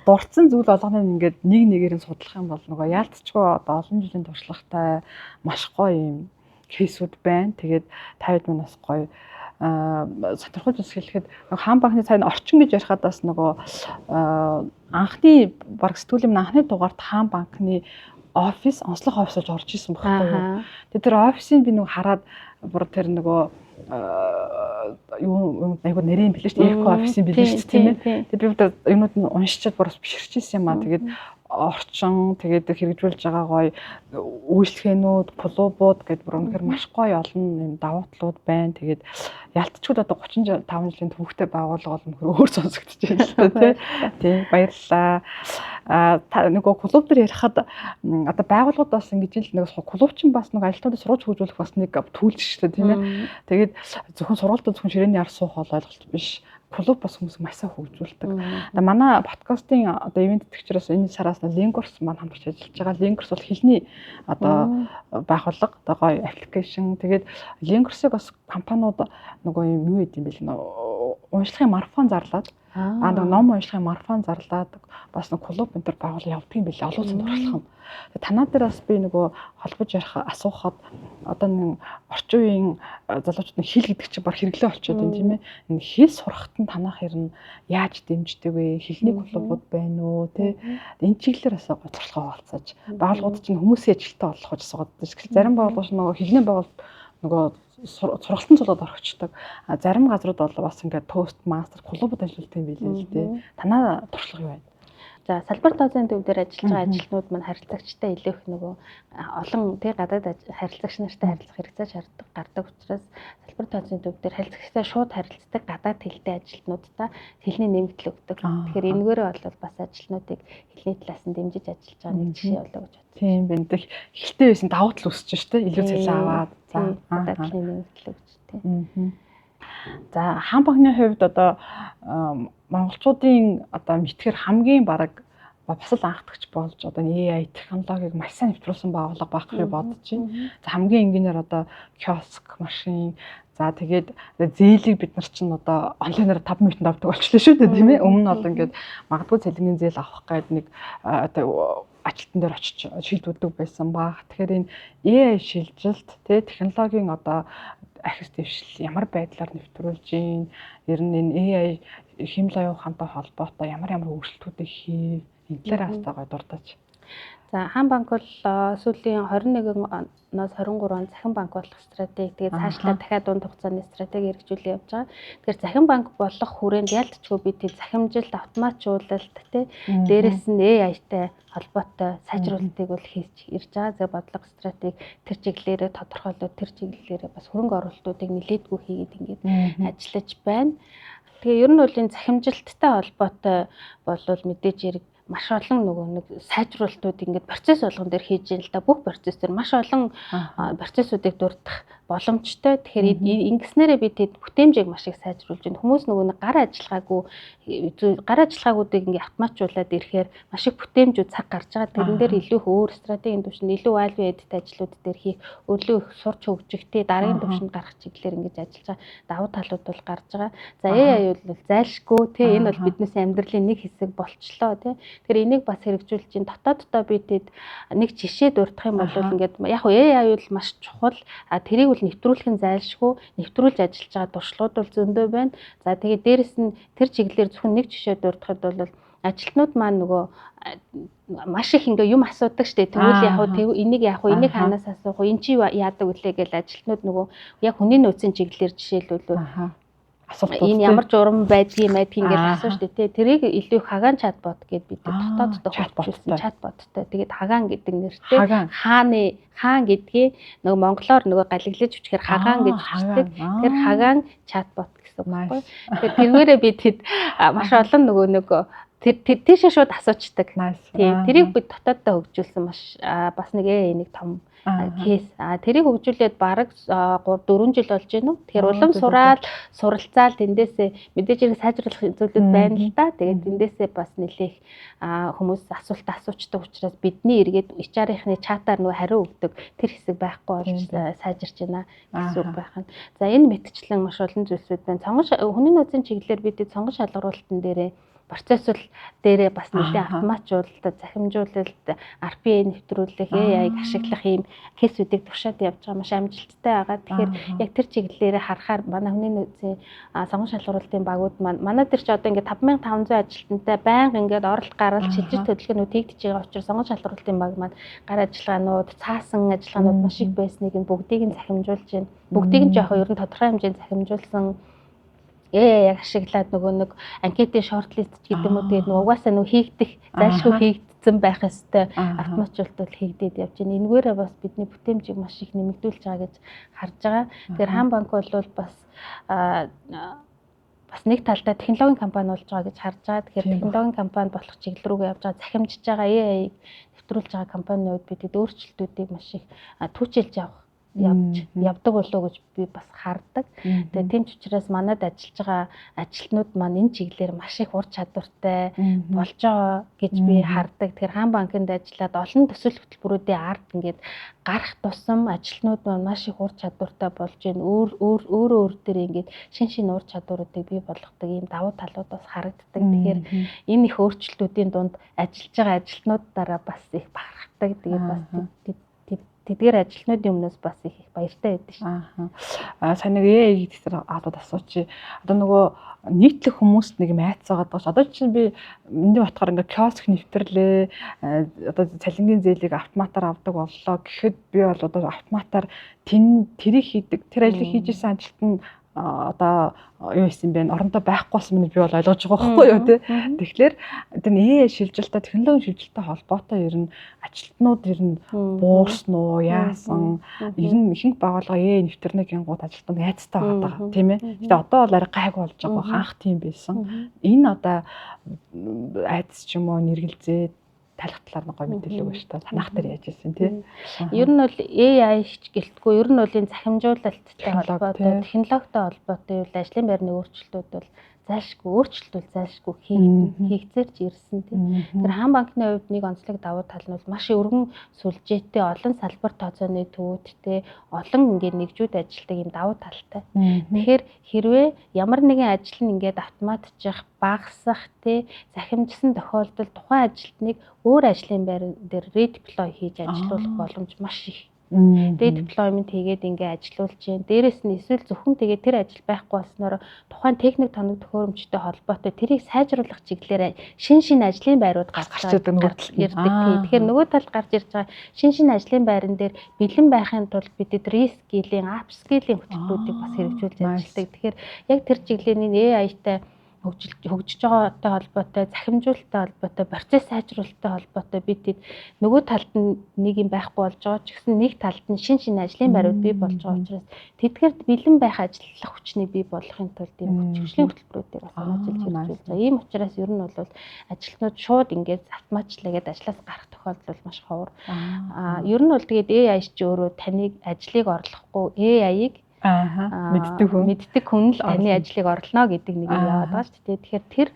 Speaker 1: Дурдсан зүйл болгоныг ингээд нэг нэгээр нь судлах юм бол нөгөө яалтчгүй одоо олон жилийн туршлагатай маш гоё юм кейсүүд байна. Тэгээд 50 минут гоё сонирхолтой ус хэлэхэд хаан банкны сайн орчин гэж ярихад бас нөгөө анхны баг сэтгүүлийн анхны дугаарт хаан банкны офис онцлог офисож орж исэн багтаа. Тэгээд тэр офисыг би нөгөө хараад бүр тэр нөгөө юу айгуу нэрийн билээ шүү дээ. Эко офисын билээ шүү дээ тийм ээ. Тэгээд би одоо юмуд нь уншичаад бүр биширчээсэн юм аа. Тэгээд орчин тэгээд хэрэгжүүлж байгаа гоё үйлчлэгээнүүд, клубууд гэдэг бүр үнэхээр маш гоё олон юм давуу талууд байна. Тэгээд ялтчгүй одоо 35 жилийн төвөгтэй байгууллага бол үнэхээр өөр сонсогдож байна л да тий. Баярлалаа. Та нөгөө клуб дээр ярихад одоо байгууллагууд бас ингэж л нэг клубчин бас нэг ажилтнуудыг сургуулж хөгжүүлэх бас нэг төлж шүү дээ тийм ээ. Тэгээд зөвхөн сургуультад зөвхөн ширээний ар суух бол ойлголт биш. Клуб бас хүмүүс маш сайн хөгжүүлдэг. Одоо манай подкастын одоо ивент тэтгэгчроос энэ сараас Linkurs маань хамтарч ажиллаж байгаа. Linkurs бол хэлний одоо байгууллага, одоо гоё аппликейшн. Тэгээд Linkurs-ыг бас компаниуд нөгөө юм юу гэдэг юм бэл нөө уншлагын марафон зарлаад нөгөө ном уншлагын марафон зарлаад бас нэг клуб энэ төр байгуул явдаг юм билээ. Олон улсад туршлах нь. Танаа дээр бас би нөгөө холбож ярих асуухад одоо нэг орчин үеийн залуучууд нь хэл гэдэг чинь баг хэрэглээ болчиход байна тийм ээ. Энэ хэл сурахад нь танах хэрнээ яаж дэмждэг вэ? Хэлний клубуд байна уу тий? Энэ чиглэлээр бас гоцроглоо хуваалцаж байгууллагууд чинь хүмүүсийн ажилтаа олох гэж асуудаг шүү. Зарим байгууллагууд нөгөө хэлний байгууллагууд нөгөө сургалтын цолоод орохчдаг. Зарим газрууд бол бас ингээд тост мастер клубуд ажилладаг юм билээ л дээ. Танаа туршлага юу байна?
Speaker 2: За салбар тооцооны төв дээр ажиллаж байгаа ажилтнууд маань харилцагчтай илүү их нөгөө олон тий гадаад харилцагч нартай харилцах хэрэгцээ шаарддаг гардаг учраас салбар тооцооны төв дээр харилцагчтай шууд харилцдаг гадаад хэлтэй ажилтнуудтай хэлний нэмэгдэл өгдөг. Тэгэхээр энэгээрээ бол бас ажилтнуудыг хэлний талаас нь дэмжиж ажиллаж байгаа нэг жишээ болоо гэж бодсон. Тийм байна. Хэлтэй байсан давуу тал өсөж штэ илүү цалин аваад за гадаад хэлний нэмэгдэл өгч тий. За хаан банкны хувьд одоо монголчуудын одоо мэдхээр хамгийн бараг бас л анхдагч болж одоо AI технологиг маш сайн нэвтрүүлсэн байгууллага байх гэж бодож байна. За хамгийн энгийнээр одоо киоск машин за тэгээд зээлийг бид нар чинь одоо онлайнаар 5 минутанд авдаг болчихлоо шүү дээ тийм ээ. Өмнө нь бол ингээд магадгүй цалингийн зээл авах гээд нэг одоо ажилтан дээр очиж шийдвэрдэг байсан баг. Тэгэхээр энэ AI шилжилт тий технологийн одоо ахис дэвшил ямар байдлаар нэвтрүүлж гин ер нь энэ AI хэмжээ ухаантай холбоотой ямар өөрчлөлтүүдийг хийв энэ талаас тагаа дурдаж. За хаан банк бол сүүлийн 21 оноос 23 он захин банк болох стратеги тэгээд цаашлаа дахиад дунд хугацааны стратеги хэрэгжүүлээ явж байгаа. Тэгэхээр захин банк болох хүрээнд ялтчгүй бид захимжилт автоматжуулалт тий дээрэс нь AI-тай холбоотой сайжруулалтыг бол хийж ирж байгаа. За бодлого стратеги тэр чиглэлээрээ тодорхойлоод тэр чиглэлээрээ бас хөрөнгө оруулалтуудыг нэлээдгүй хийгээд ингээд ажиллаж байна. Тэгээ ер нь бол энэ захимжилттай холбоотой болвол мэдээж хэрэг маш олон нөгөө нэг сайжруулалтууд ингээд процесс болгон дээр хийж ийн л да бүх процесс дээр маш олон процессуудыг дурдах боломжтой. Тэгэхээр ингэснээрээ бид тэд бүтээмжийг маш их сайжруулж байна. Хүмүүс нөгөө нэг гар ажиллагаагуудыг ингээд автоматжуулаад ирэхээр маш их бүтээмжүүд цаг гарч байгаа. Тэрэн дээр илүү их өөр стратегийн түвшинд илүү value added ажлууд дээр хийх, өөрлөө их сурч хөгжих, дараагийн түвшинд гарах чиглэлээр ингэж ажиллаж байгаа давуу талууд бол гарч байгаа. За AI бол зайлшгүй тий энэ бол биднээс амьдралын нэг хэсэг болчлоо тий. Тэгэхээр энийг бас хэрэгжүүлж чинь дотооддоо бид нэг жишээ дурдах юм бол ингээд яг AI бол маш чухал. Тэрийг бол нэвтрүүлэх нь зайлшгүй, нэвтрүүлж ажиллаж байгаа туршлагууд бол зөндөө байна. За тэгээд дээрэс нь тэр чиглэлээр зөвхөн нэг жишээ дурдахад бол ажилтнууд маань нөгөө маш их ингээ юм асуудаг штэ. Тэгвэл яг хөө энийг яг хөө энийг хаанаас асуух вэ? Энд чи яадаг үлээ гэж ажилтнууд нөгөө яг хүний нөөцийн чиглэлээр жишээлбэл энэ ямар журам байдгийг ингэж асууж штэ тий. Тэрийг илүү хагаан чатбот гэд бид дотооддоо хурцуулсан чатботтой. Тэгээд хагаан гэдэг нэртэй хаан гэдгийг нөгөө монголоор нөгөө галиглаж өчгөр хагаан гэж бичдэг. Тэр хагаан чатбот гэсэн үг байхгүй. Тэгээд тэргээрээ бид хэд маш олон нөгөө тийшээ шууд асуучдаг.
Speaker 1: Тийм.
Speaker 2: Тэрийг бид дотооддоо хөгжүүлсэн маш бас нэг том кейс. Тэрийг хөгжүүлээд бараг 4 жил болж байна уу? Тэгэхээр улам суралцаал тэндээсээ мэдээж хэрэг сайжруулах зүйлүүд байна л да. Тэгээд тэндээсээ бас нэлээх хүмүүс асуучдаг учраас бидний эргээд HR-ийнхны чатаар нөгөө хариу өгдөг тэр хэсэг байхгүй болж сайжирч байна гэсэн үг байх нь. За энэ мэтчлэн маш олон зүйлсүүд байна. Хүний нөөцийн чиглэлээр бид цонгон шалгаруулалтын дээрээ процессуал дээрээ бас нэлээд автоматжуулалт, захимжуулалт, RPA нэвтрүүлэх, AI-г ашиглах ийм кейсүүдийг туршаад явж байгаа маш амжилттай байгаа. Тэгэхээр яг тэр чиглэлээр харахаар манай хүний нөөцийн сонгон шалгаруулалтын багууд манай дээр ч одоо ингээд 5500 ажилтнтай байнга ингээд оролт гаралт шилжиж төлөвлөгөөнүүд хийгдэж байгаа учраас сонгон шалгаруулалтын баг маань гар ажиллагаанууд, цаасан ажиллагаанууд маш их байсныг нь бүгдийг нь захимжуулж байна. Бүгдийг нь яг ер нь тодорхой хэмжээнд захимжуулсан яг ашиглаад нөгөө нэг анкетын шортлист гэдэг юм уу тэгээд угаасаа нөгөө хийгдэх зайлшгүй хийгдсэн байх ёстой автоматжуулалт хийгдээд явж байна. Энэгээрээ бас бидний бүтээмжийг маш их нэмэгдүүлж байгаа гэж харж байгаа. Тэгэхээр хаан банк бол бас нэг талдаа технологийн компани болж байгаа гэж харж байгаа. Тэгэхээр технологийн компани болох чиглэл рүүгээ явж байгаа захимжиж байгаа AI-г нэвтрүүлж байгаа компаниуд бидэд өөрчлөлтүүдийг маш их түүчилж явдаг болов уу гэж би бас хардаг. Тэгээд тийм ч учраас манад ажиллаж байгаа ажилтнууд маань энэ чиглэлээр маш их ур чадвартай болж байгаа гэж би хардаг. Тэгэхээр хаан банкнд ажиллаад олон төсөл хөтөлбөрүүдийн ард ингээд гарах тусам ажилтнууд маань маш их ур чадвартай болж байна. Өөр дээр ингээд шин ур чадваруудыг бий болгодог ийм давуу талууд бас харагддаг. Тэгэхээр энэ их өөрчлөлтүүдийн дунд ажиллаж байгаа ажилтнуудаараа бас их бахархдаг. Тэгээд бас тэдгээр ажилтнуудын өмнөөс бас их баяртай байдаг шүү.
Speaker 1: Сайн нэг AI гэдэг асууд асуучих. Одоо нөгөө нийтлэг хүмүүст нэг майц байгаа даа. Одоо чинь би эндээ батгаар ингээ киоск нэвтрлээ. Одоо цалингийн зээлийг автоматар авдаг боллоо. Гэхэд би бол одоо автоматар тэрийг хийдэг. Тэр ажлыг хийж исэн ажилт нь одоо юу хийсэн бэ? Орондоо байхгүйсэн нь би бол ойлгож байгаа байхгүй юу тий. Тэгэхээр энэ AI шилжилттэй технологийн шилжилттэй холбоотой ер нь ажилтнууд ер нь буурсан уу, яасан? Ер нь ихэнх байгууллага AI нэвтрнэгийн гууд ажилтнууд айцтай байгаа тийм ээ. Гэтэ одоо бол арай гайг болж байгаа. Хаанх тийм байсан. Энэ одоо айц ч юм уу нэргэлзээ талах талаар нэг гой мэдээлэл өгөө шүү дээ. Танах дээр яаж ийсэн тий.
Speaker 2: Ер нь бол AI ч гэлтгүй ер нь бол энэ захимжуулалттай холбоотой, технологитой холбоотой үйл ажлын байрны өөрчлөлтүүд бол зайлшгүй хийгцээр ч ирсэн тийм. Тэр хаан банкны хувьд нэг онцлог давуу тал нь бол маш өргөн сүлжээтэй олон салбар тооцооны төвүүдтэй олон ингээд нэгжүүд ажилладаг юм давуу талтай. Тэгэхээр хэрвээ ямар нэгэн ажил нь ингээд автоматжих, багасах тий захимжсан тохиолдолд тухайн ажилтныг өөр ажлын байр дээр редеплой хийж ажилуулах боломж маш их. Redeployment хийгээд ингээ ажилуулж जैन. Дээрээс нь эсвэл зөвхөн тэгээд тэр ажил байхгүй болсноор тухайн техник тоног төхөөрөмжтэй холбоотой тэрийг сайжруулах чиглэлээр шин ажлын байрууд гарч ирдэг. Тэгэхээр нөгөө талд гарч ирж байгаа шин ажлын байран дээр бэлэн байхын тулд бидэд рескилийн, апскилийн хөтөлбөрүүдийг бас хэрэгжүүлж ажилладаг. Тэгэхээр яг тэр чиглэлийн AI-тай хөгжиж байгаатай холбоотой, захимжуулалттай холбоотой, процесс сайжруулалттай холбоотой бид нөгөө талд нь нэг юм байхгүй болж байгаа ч гэсэн нэг талд нь шин ажлын байрууд бий болж байгаа учраас тэдгээрд бэлэн байх ажиллах хүчний бий болохын тулд ийм хөгжлийн хөтөлбөрүүдийг бас санаачилж хэрэгжүүлж байгаа. Ийм учраас ер нь бол ажилтнууд шууд ингээд автоматчлаагээд ажлаас гарах тохиолдол маш ховор. Ер нь бол тэгээд AI ч өөрөө таныг ажлыг орлохгүй AI-ыг мэддэг хүн л таны ажлыг орлоно гэдэг нэг юм яваад байгаа шүү дээ. Тэгэхээр тэр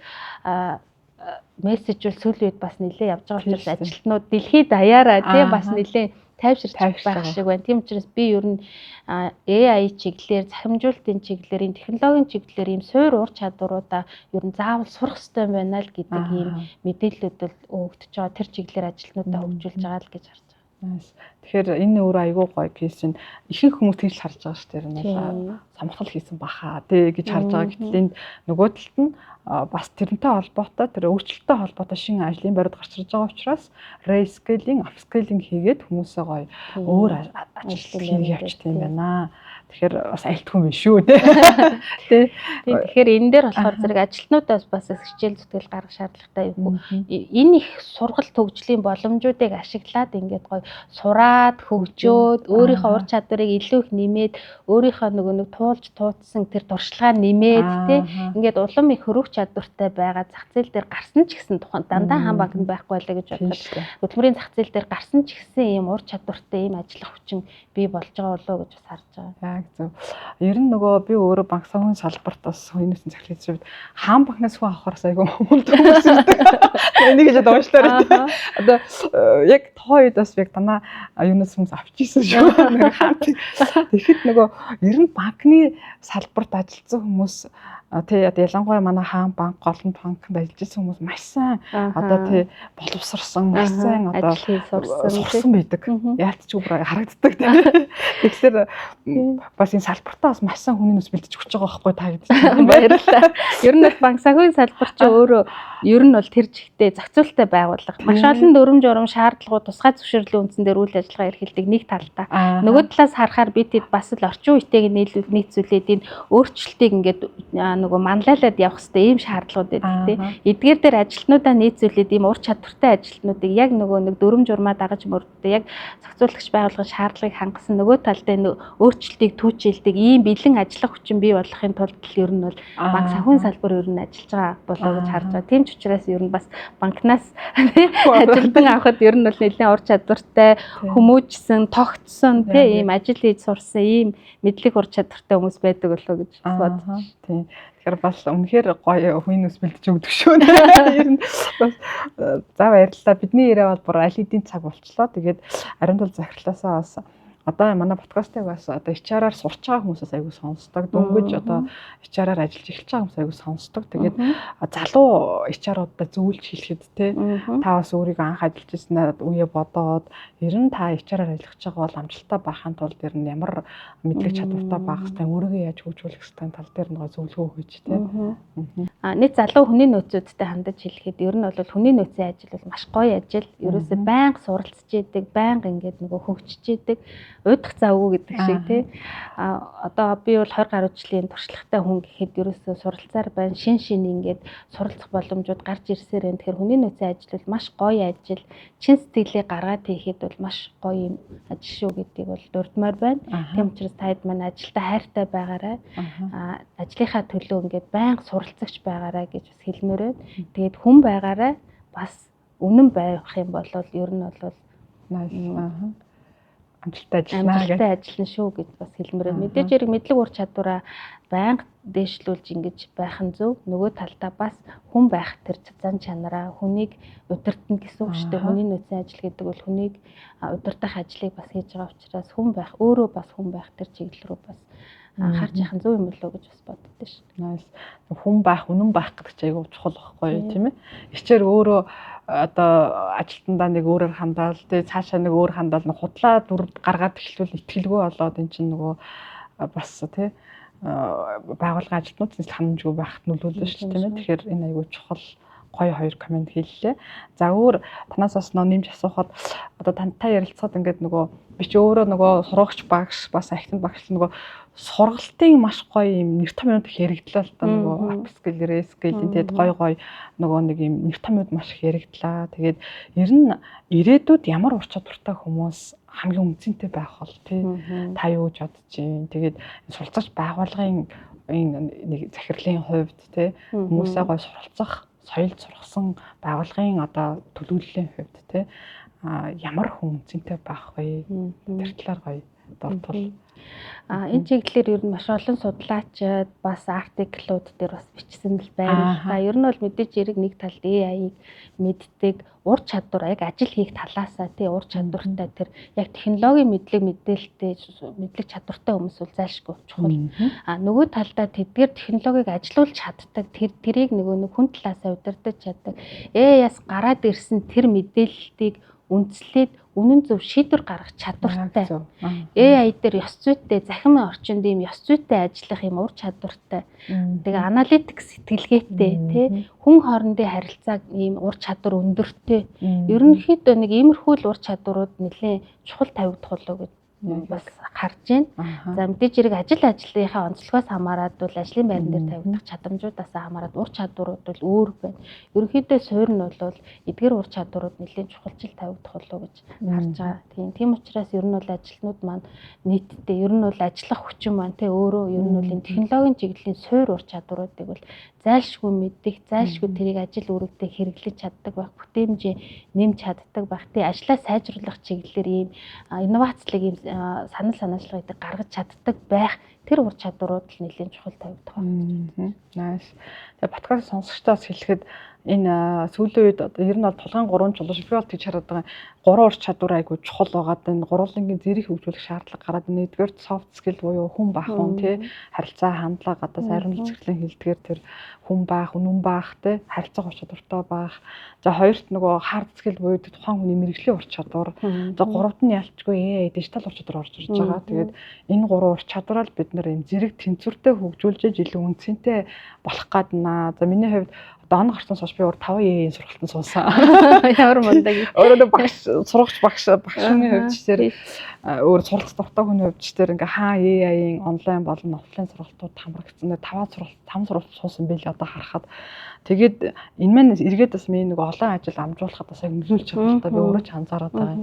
Speaker 2: мессеж бол сүүлийн үед бас нэлээд явж байгаа учраас ажилтнууд дэлхийд даяараа тий бас нэлээд тайвширч байх шиг байна. Тийм учраас би ер нь AI чиглэлээр, захимжуулалтын чиглэлээр, энэ технологийн чиглэлээр ийм суур ур чадваруудаа ер нь заавал сурах хэрэгтэй байна л гэдэг ийм мэдээлэлүүд бол өгдөж байгаа. Тэр чиглэлээр ажилтнуудаа хөгжүүлж байгаа л гэж харж байна.
Speaker 1: Тэгэхээр энэ өөр айгүй гоё кейс нь ихэнх хүмүүс тэгж харж байгаа шүү дээ. Энэ самхал хийсэн баха тий гэж харж байгаа. Гэтэл энд нөгөө талд нь бас тэрнтэй холбоотой тэр өөрчлөлттэй холбоотой шинэ ажлын байрууд гарч ирж байгаа учраас reskilling, upskilling хийгээд хүмүүсээ гоё өөр ажил хийх явчихсан юм байна. Тэгэхээр бас айлтгүй юм шүү тий.
Speaker 2: Тэгэхээр энэ дээр болохоор зэрэг ажилтнуудаас бас хичээл зүтгэл гаргах шаардлагатай юу. Энэ их сургалт хөгжлийн боломжуудыг ашиглаад ингээд гоё сураад хөгжөөд өөрийнхөө ур чадварыг илүү их нэмээд өөрийнхөө нөгөө нэг туулж туудсан тэр туршлагаа нэмээд тий ингээд улам их хөрөх чадвартай байгаа зах зээл дээр гарсан ч гэсэн тухайн дандаа хаан банкнд байхгүй байлаа гэж бодоход хөтөлбөрийн зах зээл дээр гарсан ч гэсэн ийм ур чадвартай ийм ажиллах хүчин бий болж байгаа болоо гэж бас харж байгаа.
Speaker 1: Яг зөв. Ер нь нөгөө би өөрөө банк санхүүгийн салбарт бас хийнэсэн захирлын хувьд хаан банкнаас хүн авахаар айгүй хүнд хүмүүс ирдэг. Энийг ч уншлаарай. Одоо яг тоо үед бас яг танаа юунаас хүмүүс авчихсан шүү. Тэгэхэд нөгөө ер нь банкны салбарт ажилласан хүмүүс тий ялангуяа манай хаан банк, голлон банкнд ажиллаж байсан хүмүүс маш сайн одоо тий боловсрсан, маш сайн одоо сурсан байдаг. Яалтч бүр харагддаг тий. Тэгэхээр бас энэ салбартаа бас маш сайн хүний нүс бэлдэж өгч байгаа байхгүй та гэж.
Speaker 2: Баярлалаа. Ер нь банк санхүүгийн салбар чи өөрөө ер нь бол тэр жигтэй зохицуулалттай байгууллага. Маш олон дүрм журам шаардлагууд тусгай зөвшөөрлийн үндсэн дээр үйл ажиллагаа эрхэлдэг нэг талдаа. Нөгөө талаас харахаар бид хэд бас л орчин үетэйг нийцүүлээд энэ өөрчлөлтийг ингээд нөгөө манлайлаад явах хэрэгтэй ийм шаардлагууд байдаг тийм. Эдгээр дээр ажилтнуудаа нийцүүлээд ийм ур чадвартай ажилтнуудыг яг нөгөө нэг дүрм журмаа дагаж мөрддөг яг зохицуулагч байгууллагын шаардлагыг хангасан нөгөө талдаа өөрчлөлтийг түүчилдэг ийм бэлэн ажиллах хүчин бий болгохын тулд ер нь бол банк санхүүгийн салбар ер нь ажиллаж байгаа болоо гэж харж байгаа. Тийм ч учраас ер нь бас банкнаас ажилтан авахд ер нь бол нэлээд ур чадвартай хүмүүжсэн, тогтсон тийм ийм ажил хийж сурсан ийм мэдлэг ур чадвартай хүмүүс байдаг болоо гэж бодож.
Speaker 1: Тийм. Тэгэхээр бас үнэхээр гоё хүний нүс бэлдэж өгдөг шүү. Ер нь бас за баярлалаа. Бидний ирээ бол бүр аль хэдийн цаг болчлоо. Тэгээд ариун тул захирлаасаа бас одоо манай подкастыг бас одоо HR-аар сурч байгаа хүмүүсээс аягүй сонсдог. Дөнгөж одоо HR-аар ажиллаж эхэлж байгаа хүмүүс аягүй сонсдог. Тэгээд залуу HR-уудаа зөвлөж хэлэхэд те та бас өөрийгөө анх ажиллаж ирсэнаа үе бодоод ер нь та HR-аар ажиллаж байгаа бол амжилттай байхын тулд ер нь ямар мэдлэг чадвартай байх хэвээр өөрийгөө яаж хөгжүүлэх хэвээр тал дээр нэг зөвлөгөө өгөөч те.
Speaker 2: Нийт залуу хүний нөөцүүдтэй хандаж хэлэхэд ер нь бол хүний нөөцийн ажил бол маш гоё ажил. Ерөөсөө байнга суралцж идэг, байнга ингээд нөгөө хөгжиж идэг. Уйдах завгүй гэдэг шиг тий. Одоо би бол 20 гаруй жилийн туршлагатай хүн гэхэд ерөөсөө суралцаар байна. Шин ингээд суралцах боломжууд гарч ирсээр байна. Тэгэхээр хүний нөөцийн ажил бол маш гоё ажил. Чин сэтгэлээ гаргаад хийхэд бол маш гоё юм ажил шүү гэдгийг бол дурдмаар байна. Тийм учраас таад маань ажилдаа хайртай байгаарай. Ажлынхаа төлөө ингээд байнга суралцагч байгаарай гэж бас хэлмээр байна. Тэгээд хүн байгаарай. Бас үнэн байх юм бол ер нь бол амжилттай ажиллана шүү гэж бас хэлмээр байна. Мэдээж хэрэг мэдлэг ур чадвараа байнга дээшлүүлж ингэж байх нь зөв. Нөгөө талдаа бас хүн байх тэр зан чанараа хүнийг удирдах гэсэн үг шүү дээ. Хүний нөөцийн ажил гэдэг бол хүнийг удирдах ажлыг бас хийж байгаа учраас хүн байх өөрөө бас хүн байх тэр чиглэл рүү бас анхаарч яхах зөв юм болоо гэж бас боддоо шүү дээ.
Speaker 1: Хүн байх, үнэн байх гэдэг чинь айгүй чухал байхгүй тийм ээ. Ичээр өөрөө одоо ажилтнаа нэг өөрөөр хандаал тий цаашаа нэг өөр хандаал нэг худлаа дүр гаргаад эхлүүл итгэлгүй болоод эн чинь нөгөө бас тий байгууллагын ажилтнууд ханамжгүй байхад нөлөөлнө шүү дээ тийм ээ. Тэгэхээр энэ айгүй чухал гоё хоёр комент хэллээ. За өөр танаас бас нэмж асуухад одоо тантай ярилцахад ингээд нөгөө би ч өөрөө нөгөө сурагч багш бас ахтанд багш нөгөө сургалтын маш гоё юм нэр томьёод их яригдлаа л да нөгөө апскил, рескил тэгээд гоё нөгөө нэг юм нэр томьёод маш их яригдлаа. Тэгээд ер нь ирээдүйд ямар ур чадвартай хүмүүс хамгийн үнцэнтэй байх бол тий та юу гэж бодож байна. Тэгээд суралцагч байгууллагын энэ нэг захирлын хувьд тий хүмүүсээ гоё суралцах соёл сургасан байгууллагын одоо төлөвлөлийн хувьд тий ямар хүн үнцэнтэй байх вэ? Тэр талаар гоё дурдвал.
Speaker 2: Энэ чиглэлээр ер нь маш олон судлаачид бас артиклууд дээр бас бичсэн л байна. Ер нь бол мэдээж хэрэг нэг талд AI-ыг мэддэг ур чадвар яг ажил хийх талаасаа тий ур чадвартай тэр яг технологийн мэдлэг чадвартай хүмүүс бол зайлшгүй чухал. Нөгөө талдаа тэдгээр технологиг ажилуулж чаддаг тэрийг нэг хүн талаасаа удирдах чаддаг. AI-аас гараад ирсэн тэр мэдээллийг үндэслээд үнэн зөв шийдвэр гаргах чадвартай. AI дээр ёс зүйтэй захимын орчинд ийм ёс зүйтэй ажиллах юм ур чадвартай. Тэгээ аналитик сэтгэлгээтэй тий хүн хоорондын харилцааг ийм ур чадвар өндөртэй. Ерөнхийдөө нэг иймэрхүү л ур чадварууд нэлээд чухал тавигдах болоо гэж бас харж байна. За мэдээж хэрэг ажлынхаа онцлогоос хамаарат бол ажлын байран дээр тавигдах чадамжуудаас хамаарат ур чадварууд бол өөр байна. Ерөнхийдөө суурь нь бол эдгээр ур чадварууд нэлээд чухалчил тавигдах болов гэж харж байгаа. Тийм учраас ер нь бол ажилтнууд маань нийтдээ ер нь бол ажиллах хүчин маань тэ өөрөө ер нь бол энэ технологийн чиглэлийн суурь ур чадваруудыг бол зайлшгүй мэддэг, зайлшгүй тэрийг ажил үүрэгтэй хэрэглэж чаддаг байх, бүтээмжээ нэмж чаддаг байх. Тэ ажлаа сайжруулах чиглэлээр ийм инновацлог ийм санал санаачлалыг гаргаж чаддаг байх тэр ур чадварууд л нэлээд чухал тавигдах байна.
Speaker 1: Nice. Тэгээ подкаст сонсогчдоос хэлэхэд энэ сүүлийн үед ер нь бол тулгаан 3 чулуу би бол тийч хараад байгаа 3 ур чадвар айгүй чухал байгаад энэ гурвангийн зэрэг хөгжүүлэх шаардлага гараад байна. Нэгдүгээр soft skill буюу хүн бах хүн тий харилцаа хандлага гадаа сайрмал зэрэглэн хэлдгээр тэр хүн бах, үнэн бах тий харилцаа ур чадвартай бах. За хоёрт нөгөө hard skill буюу тухайн хүний мэрэгжлийн ур чадвар. За гуравт нь ялчгүй дижитал ур чадвар орж ирж байгаа. Тэгээд энэ 3 ур чадвараар бид нэр юм зэрэг тэнцвэртэй хөгжүүлж илүү үнцэнтэй болох гаднаа. За миний хувьд даан гарсан сууш би өөр 5 сургалтанд суусан.
Speaker 2: Ямар мундаг.
Speaker 1: Өөрөө багш сурагч багшны хувьд чишээр өөр суралц дуртай хүний хувьд чишээр ингээ хаа AI-ийн онлайн болон офлайн сургалтууд хамрагдсан. 5 сургалт суусан байл одоо харахад. Тэгээд энэ маань эргээд бас миний нэг олон ажил амжуулахад бас яг нөлөөлж байгаа л та би өөрөө ч анзаараад байгаа.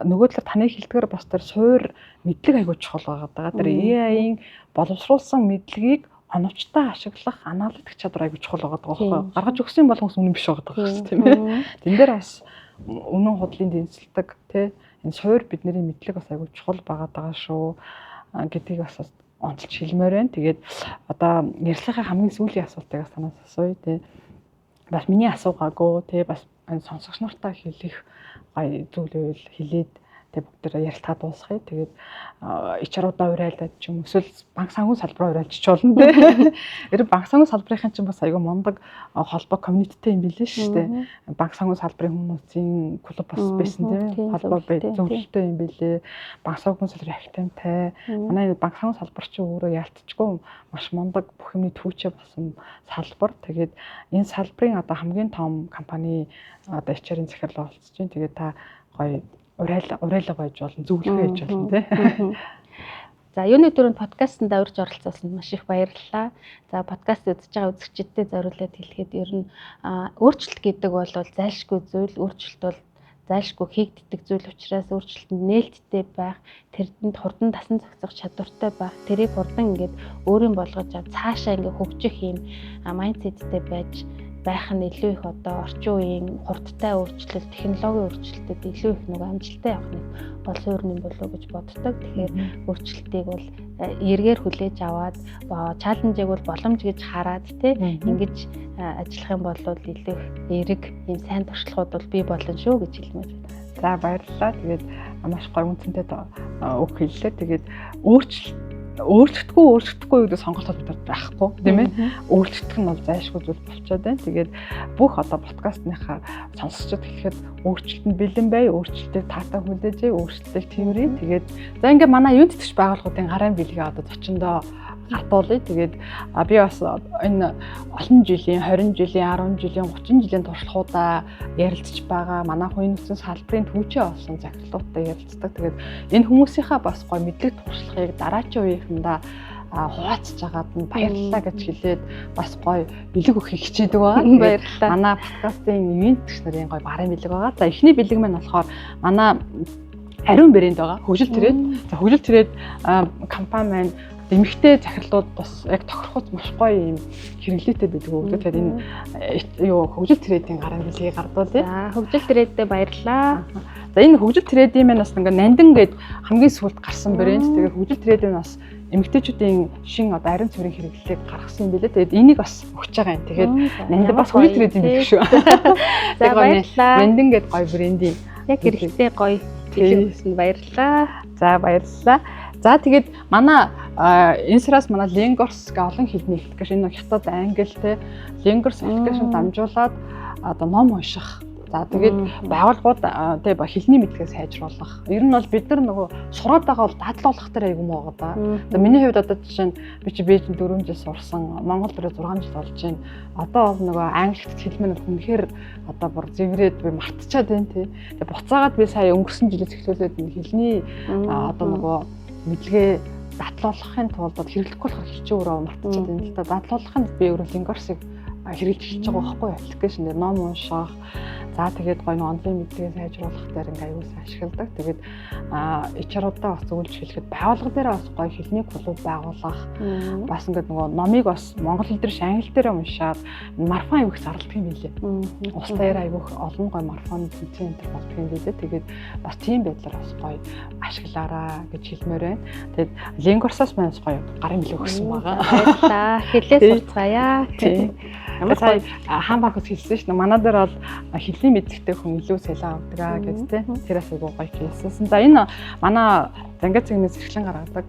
Speaker 1: Нөгөө талаар таны хэлдгээр бас тэр суур мэдлэг аягүй чухал байгаа. Тэр AI-ийн боловсруулсан мэдлэгийг оновчтой ашиглах аналитик чадвар аягүй чухал байгаа байхгүй. Гаргаж өгсөн бол хүмүүс үнэн биш байгаа гэсэн тийм ээ. Тэн дээр бас үнэн худлын дэнсэлдэг тий энэ суур бидний мэдлэг бас аягүй чухал байгаа шүү гэдгийг бас онцлж хэлмээр байна. Тэгээд одоо ярилцлагын хамгийн сүүлийн асуултыг санаас асууя тий. Бас миний асуугаагүй тий бас сонсогч нартай хэлэх гоё зүйлүүл хэлээд бүгдээрээ ярилцаад дуусгая. Тэгээд HR-уудаа урайлаад ч юм эсвэл банк санхүү салбараа урайлж ч болно тий. Ер нь банк санхүү салбарын чинь бас аягүй мундаг холбоо комьюнититэй юм билээ шүү дээ. Банк санхүү салбарын хүмүүсийн клуб бас байсан тий. Холбоо зөвлөлттэй юм билээ. Банк санхүү салбарын активтай. Манай банк санхүү салбар чинь өөрөө яалтчгүй маш мундаг бүх юмны түүчээ болсон салбар. Тэгээд энэ салбарын одоо хамгийн том компани одоо HR-ийн захирлаа болцож байна. Тэгээд та гоё урайлга байж болно, зөвлөгөө хийж болно тий.
Speaker 2: За юуны дөрөнд подкастт урьж оролцуулсанд маш их баярлалаа. За подкаст үзэж байгаа үзэгчдэд зориулаад хэлэхэд ер нь өөрчлөлт гэдэг бол зайлшгүй зүйл, өөрчлөлт бол зайлшгүй хийгддэг зүйл учраас өөрчлөлтөнд нээлттэй байх, тэрдэнд хурдан дасан зохицох чадвартай байх, тэрийг хурдан ингээд өөрийн болгож цаашаа ингээд хөгжих юм майндсеттэй байх нь илүү их одоо орчин үеийн хурдтай өөрчлөлт, технологийн өөрчлөлтөд илүү их нэг амжилттай явах нэг бол суурь юм болов уу гэж боддог. Тэгэхээр өөрчлөлтийг бол эргээр хүлээж аваад чаленжийг бол боломж гэж хараад ингэж ажиллах юм бол илүү их эерэг юм сайн туршлагууд бол бий болно шүү гэж хэлмээр байна.
Speaker 1: За баярлалаа. Тэгээд маш гоё үнцэнтэй үг хэллээ. Тэгээд өөрчлөхгүй гэдэг сонголт байхгүй тийм ээ. Өөрчлөлтөх нь бол зайлшгүй зүйл болчиход байна. Тэгээд бүх одоо подкастныхаа сонсогчдод хэлэхэд өөрчлөлтөнд бэлэн бай, өөрчлөлтийг таатай хүлээж, өөрчлөлтийг тэмрээ. Тэгээд за ингээд манай юунд итгэж байгууллагуудын гарын бэлгээ одоо 40-доо гатуулъя. Тэгээд би бас энэ олон жилийн 20 жилийн 10 жилийн 30 жилийн туршлагуудаа ярилцж байгаа манай хувийн нөхцөл салбарын түүчээ олсон захирлуудтай ярилцдаг. Тэгээд энэ хүмүүсийнхаа бас гоё мэдлэг туршлагыг дараачийн үеийнхэндээ хуваалцж байгаад нь баярлалаа гэж хэлээд бас гоё бэлэг өгөхийг хичээдэг байгаа.
Speaker 2: Баярлалаа.
Speaker 1: Манай подкастын ивент нарын гоё барын бэлэг байгаа. За эхний бэлэг маань болохоор манай ариун брэнд байгаа. Хөгжил трейд. За хөгжил трейд компани маань эмэгтэй захирлууд бас яг тохироход маш гоё юм хэрэглээтэй байдаг өгдөө. Тэгэхээр энэ хөгжил трейдийн гарын бэлгийг гардуулъя.
Speaker 2: За хөгжил трейдтэй баярлалаа.
Speaker 1: За энэ хөгжил трейдийн маань бас ингээ Нандин гээд хамгийн сүүлд гарсан брэнд. Тэгээд хөгжил трейдийн бас эмэгтэйчүүдийн шин одоо ариун цэврийн хэрэглээг гаргасан юм билээ. Тэгээд энийг бас өгч байгаа юм. Тэгээд Нандин бас хөгжил трейдийн бэлэг шүү.
Speaker 2: За баярлалаа.
Speaker 1: Нандин гээд гоё брендийн
Speaker 2: яг хэрэгтэй гоё бэлэг өгсөнд баярлалаа. За
Speaker 1: баярлалаа. За тэгээд манай энэ сараас манай Lingors гэх олон хэлний аппликейшн хятад англи те Lingors аппликейшн дамжуулаад одоо ном унших. За тэгээд байгууллагууд тэг хэлний мэдлэгээ сайжруулах. Ер нь бол бид нар нөгөө сураад байгаа бол дадлуулах дээр аягүй муу байгаа да. За миний хувьд одоо жишээ нь би чи Бээжинд 4 жил сурсан, Монгол дээр 6 жил болж байна. Одоо бол нөгөө англид хэлмээр үнэхээр одоо бүр зэврээд би мартчихад байна тий. Тэгээд буцаагаад би сая өнгөрсөн жилээс эхлүүлээд хэлний одоо нөгөө мэдлэгээ дадлуулахын тулд хэрэглэхгүй болохоор хэлчих өөрөө мартчихад байна л да. Дадлуулахын би өөрөө лингорсыг хэрэглэж эхэлж байгаа байхгүй аппликейшн дээр ном унших. За тэгээд гоё онлайн мэдлэгээ сайжруулах дээр ингээ аюулсаа ашигладаг. Тэгээд HR-уудаа бас зөвлөж хэлэхэд байгууллага дээр бас гоё хэлний клуб байгуулах. Бас ингээд нөгөө номыг бас монгол хэл дээр англи дээр уншаад марафон аюух зарлдаг юм билээ. Улс дээр аюух олон гоё марафон центр болдог юм билээ. Тэгээд бас тийм байдлаар бас гоё ашиглаараа гэж хэлмээр байна. Тэгээд лингорсоос манайс гоё гарын билүү өгсөн байгаа.
Speaker 2: Баярлалаа. Хэлээ сурцгаая.
Speaker 1: Тийм. Ямар гоё хаан банкс хэлсэн шүү дээ. Манай дээр бол хэлний мэдлэгтэй хүн илүү солио авдаг гэж тийм. Тэрээс айгуу гоё хэлсэн. За энэ манай Зангид цэгнээс эрхлэн гаргадаг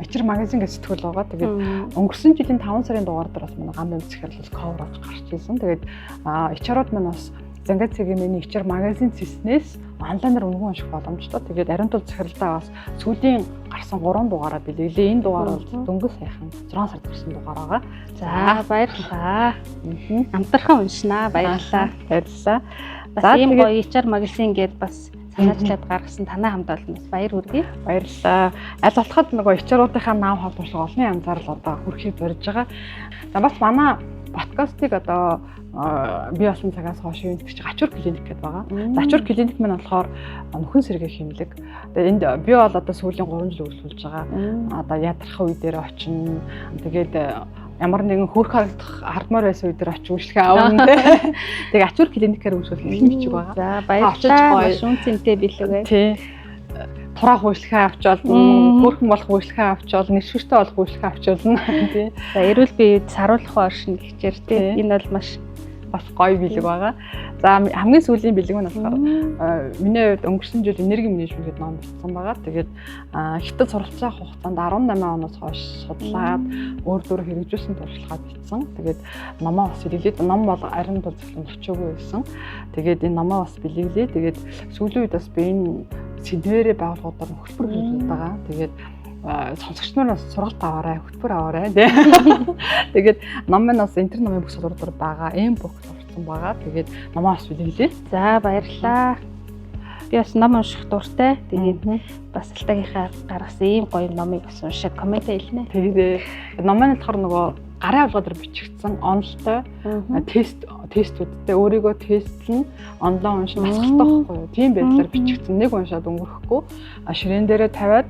Speaker 1: HR магазин гэж сэтгүүл байгаа. Тэгээд өнгөрсөн жилийн 5 сарын дугаар дээр бас манай гам бэм захирлал cover авч гарч ирсэн. Тэгээд HR-ууд маань бас Зангид цэгийн HR магазин зэснээс онлайнаар өнгөн унших боломжтой. Тэгээд ариун тул захиралдаа бас сүүлийн гарсан 3 дугаараа билээ. Энэ дугаар бол дөнгөж сайхан 6 сард гарсан дугаар байгаа.
Speaker 2: За баярлалаа. Амтархан уншнаа. Баярлалаа.
Speaker 1: Баярлалаа.
Speaker 2: Бас ийм гоё HR магазин гээд бас санаачлаад гаргасан танай хамт олон бас баяр хүргэе.
Speaker 1: Баярлалаа. Аль болоход нөгөө HR-уудынхаа наам холбооч олон янзаар л одоо хүрхийг зорж байгаа. За бас манай подкастыг одоо би болсон цагаас хойш юу гэдэг чинь ачуур клиник гэдэг байгаа. За ачуур клиник маань болохоор нөхөн сэргээ хэмлэг. Тэгээд энд би бол одоо сүүлийн 3 жил үйлчлүүлж байгаа. Одоо ядрах үе дээр очино. Тэгээд ямар нэгэн хөөрх хардмаар байсан үе дээр очиж үйлчлэгээ аавна тий. Тэгээд ачуур клиникээр үйлчлэх юм бичиг байгаа.
Speaker 2: За баярлалаа. Маш үнцэнтэй билүүгээ.
Speaker 1: Тий. Тураах үйлчлэгээ авч болно, хөөрхөн болох үйлчлэгээ авч болно, нэшвэртэй болох үйлчлэгээ авч болно тий.
Speaker 2: За эрүүл биед саруулах оршин гэхчээр тий. Энэ бол маш
Speaker 1: бас гоё бэлэг байгаа. За хамгийн сүүлийн бэлэг нь болохоор миний хувьд өнгөрсөн жил энерги менежмент гэдэг ном бичсэн байгаа. Тэгээд хятад суралцах хугацаанд 18 оноос хойш судлаад өөр дөөр хэрэгжүүлсэн туршлагаа бичсэн. Тэгээд номоо бас хэрэглээд ном бол ариун тул захирлын очоогүй байсан. Тэгээд энэ номоо бас бэлэглээ. Тэгээд сүүлийн үед бас би энэ сэдвэрээ байгууллагуудаар хөтөлбөр хийгээд байгаа. Тэгээд сонсогч нараас сургалт аваарай, хөтөлбөр аваарай тий. Тэгээд ном маань бас интернет номын бүх сургуулиуд байгаа, M-book сурсан байгаа. Тэгээд номоо бас бэлэглээ.
Speaker 2: За баярлалаа. Би бас ном унших дуртай. Тэгээд бас алтаагийнхаа гаргасан ийм гоё номыг бас уншаад коммент хэлнэ.
Speaker 1: Тэгээд ном маань болохоор нөгөө гарын авалгаа дээр бичигдсэн онолтой тестүүдтэй өөрийгөө тестлэн онлайн уншиж масгалтай байхгүй юу? Тийм байдлаар бичигдсэн. Нэг уншаад өнгөрөхгүй ширээн дээрээ тавиад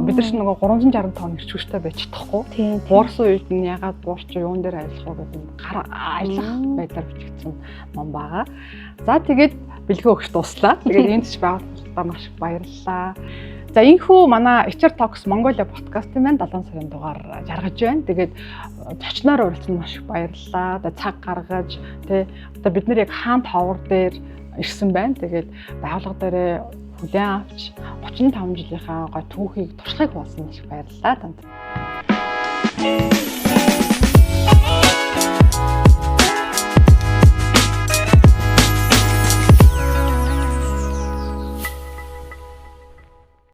Speaker 1: бид нар ч нөгөө 365 нэрчүүштэй байж чадахгүй. Буурсан үед нь ягаад буурч юун дээр ажиллах вэ гэдэг гар ажиллах байдлаар бичигдсэн ном байгаа. За тэгээд бэлгээ өгч дуслаа. Тэгээд энд ч байгууллагаа маш их баярлалаа. За энэхүү манай HR Talks Mongolia подкаст маань 7 сарын дугаар жаргаж байна. Тэгээд зочноор урилсан маш их баярлалаа. Одоо цаг гаргаж тий одоо бид нэр яг хаан товор дээр ирсэн байна. Тэгээд байгууллага дээрээ хүлээн авч 35 жилийнхаа гой түүхийг туршлагыг хуваалсан маш их баярлалаа танд.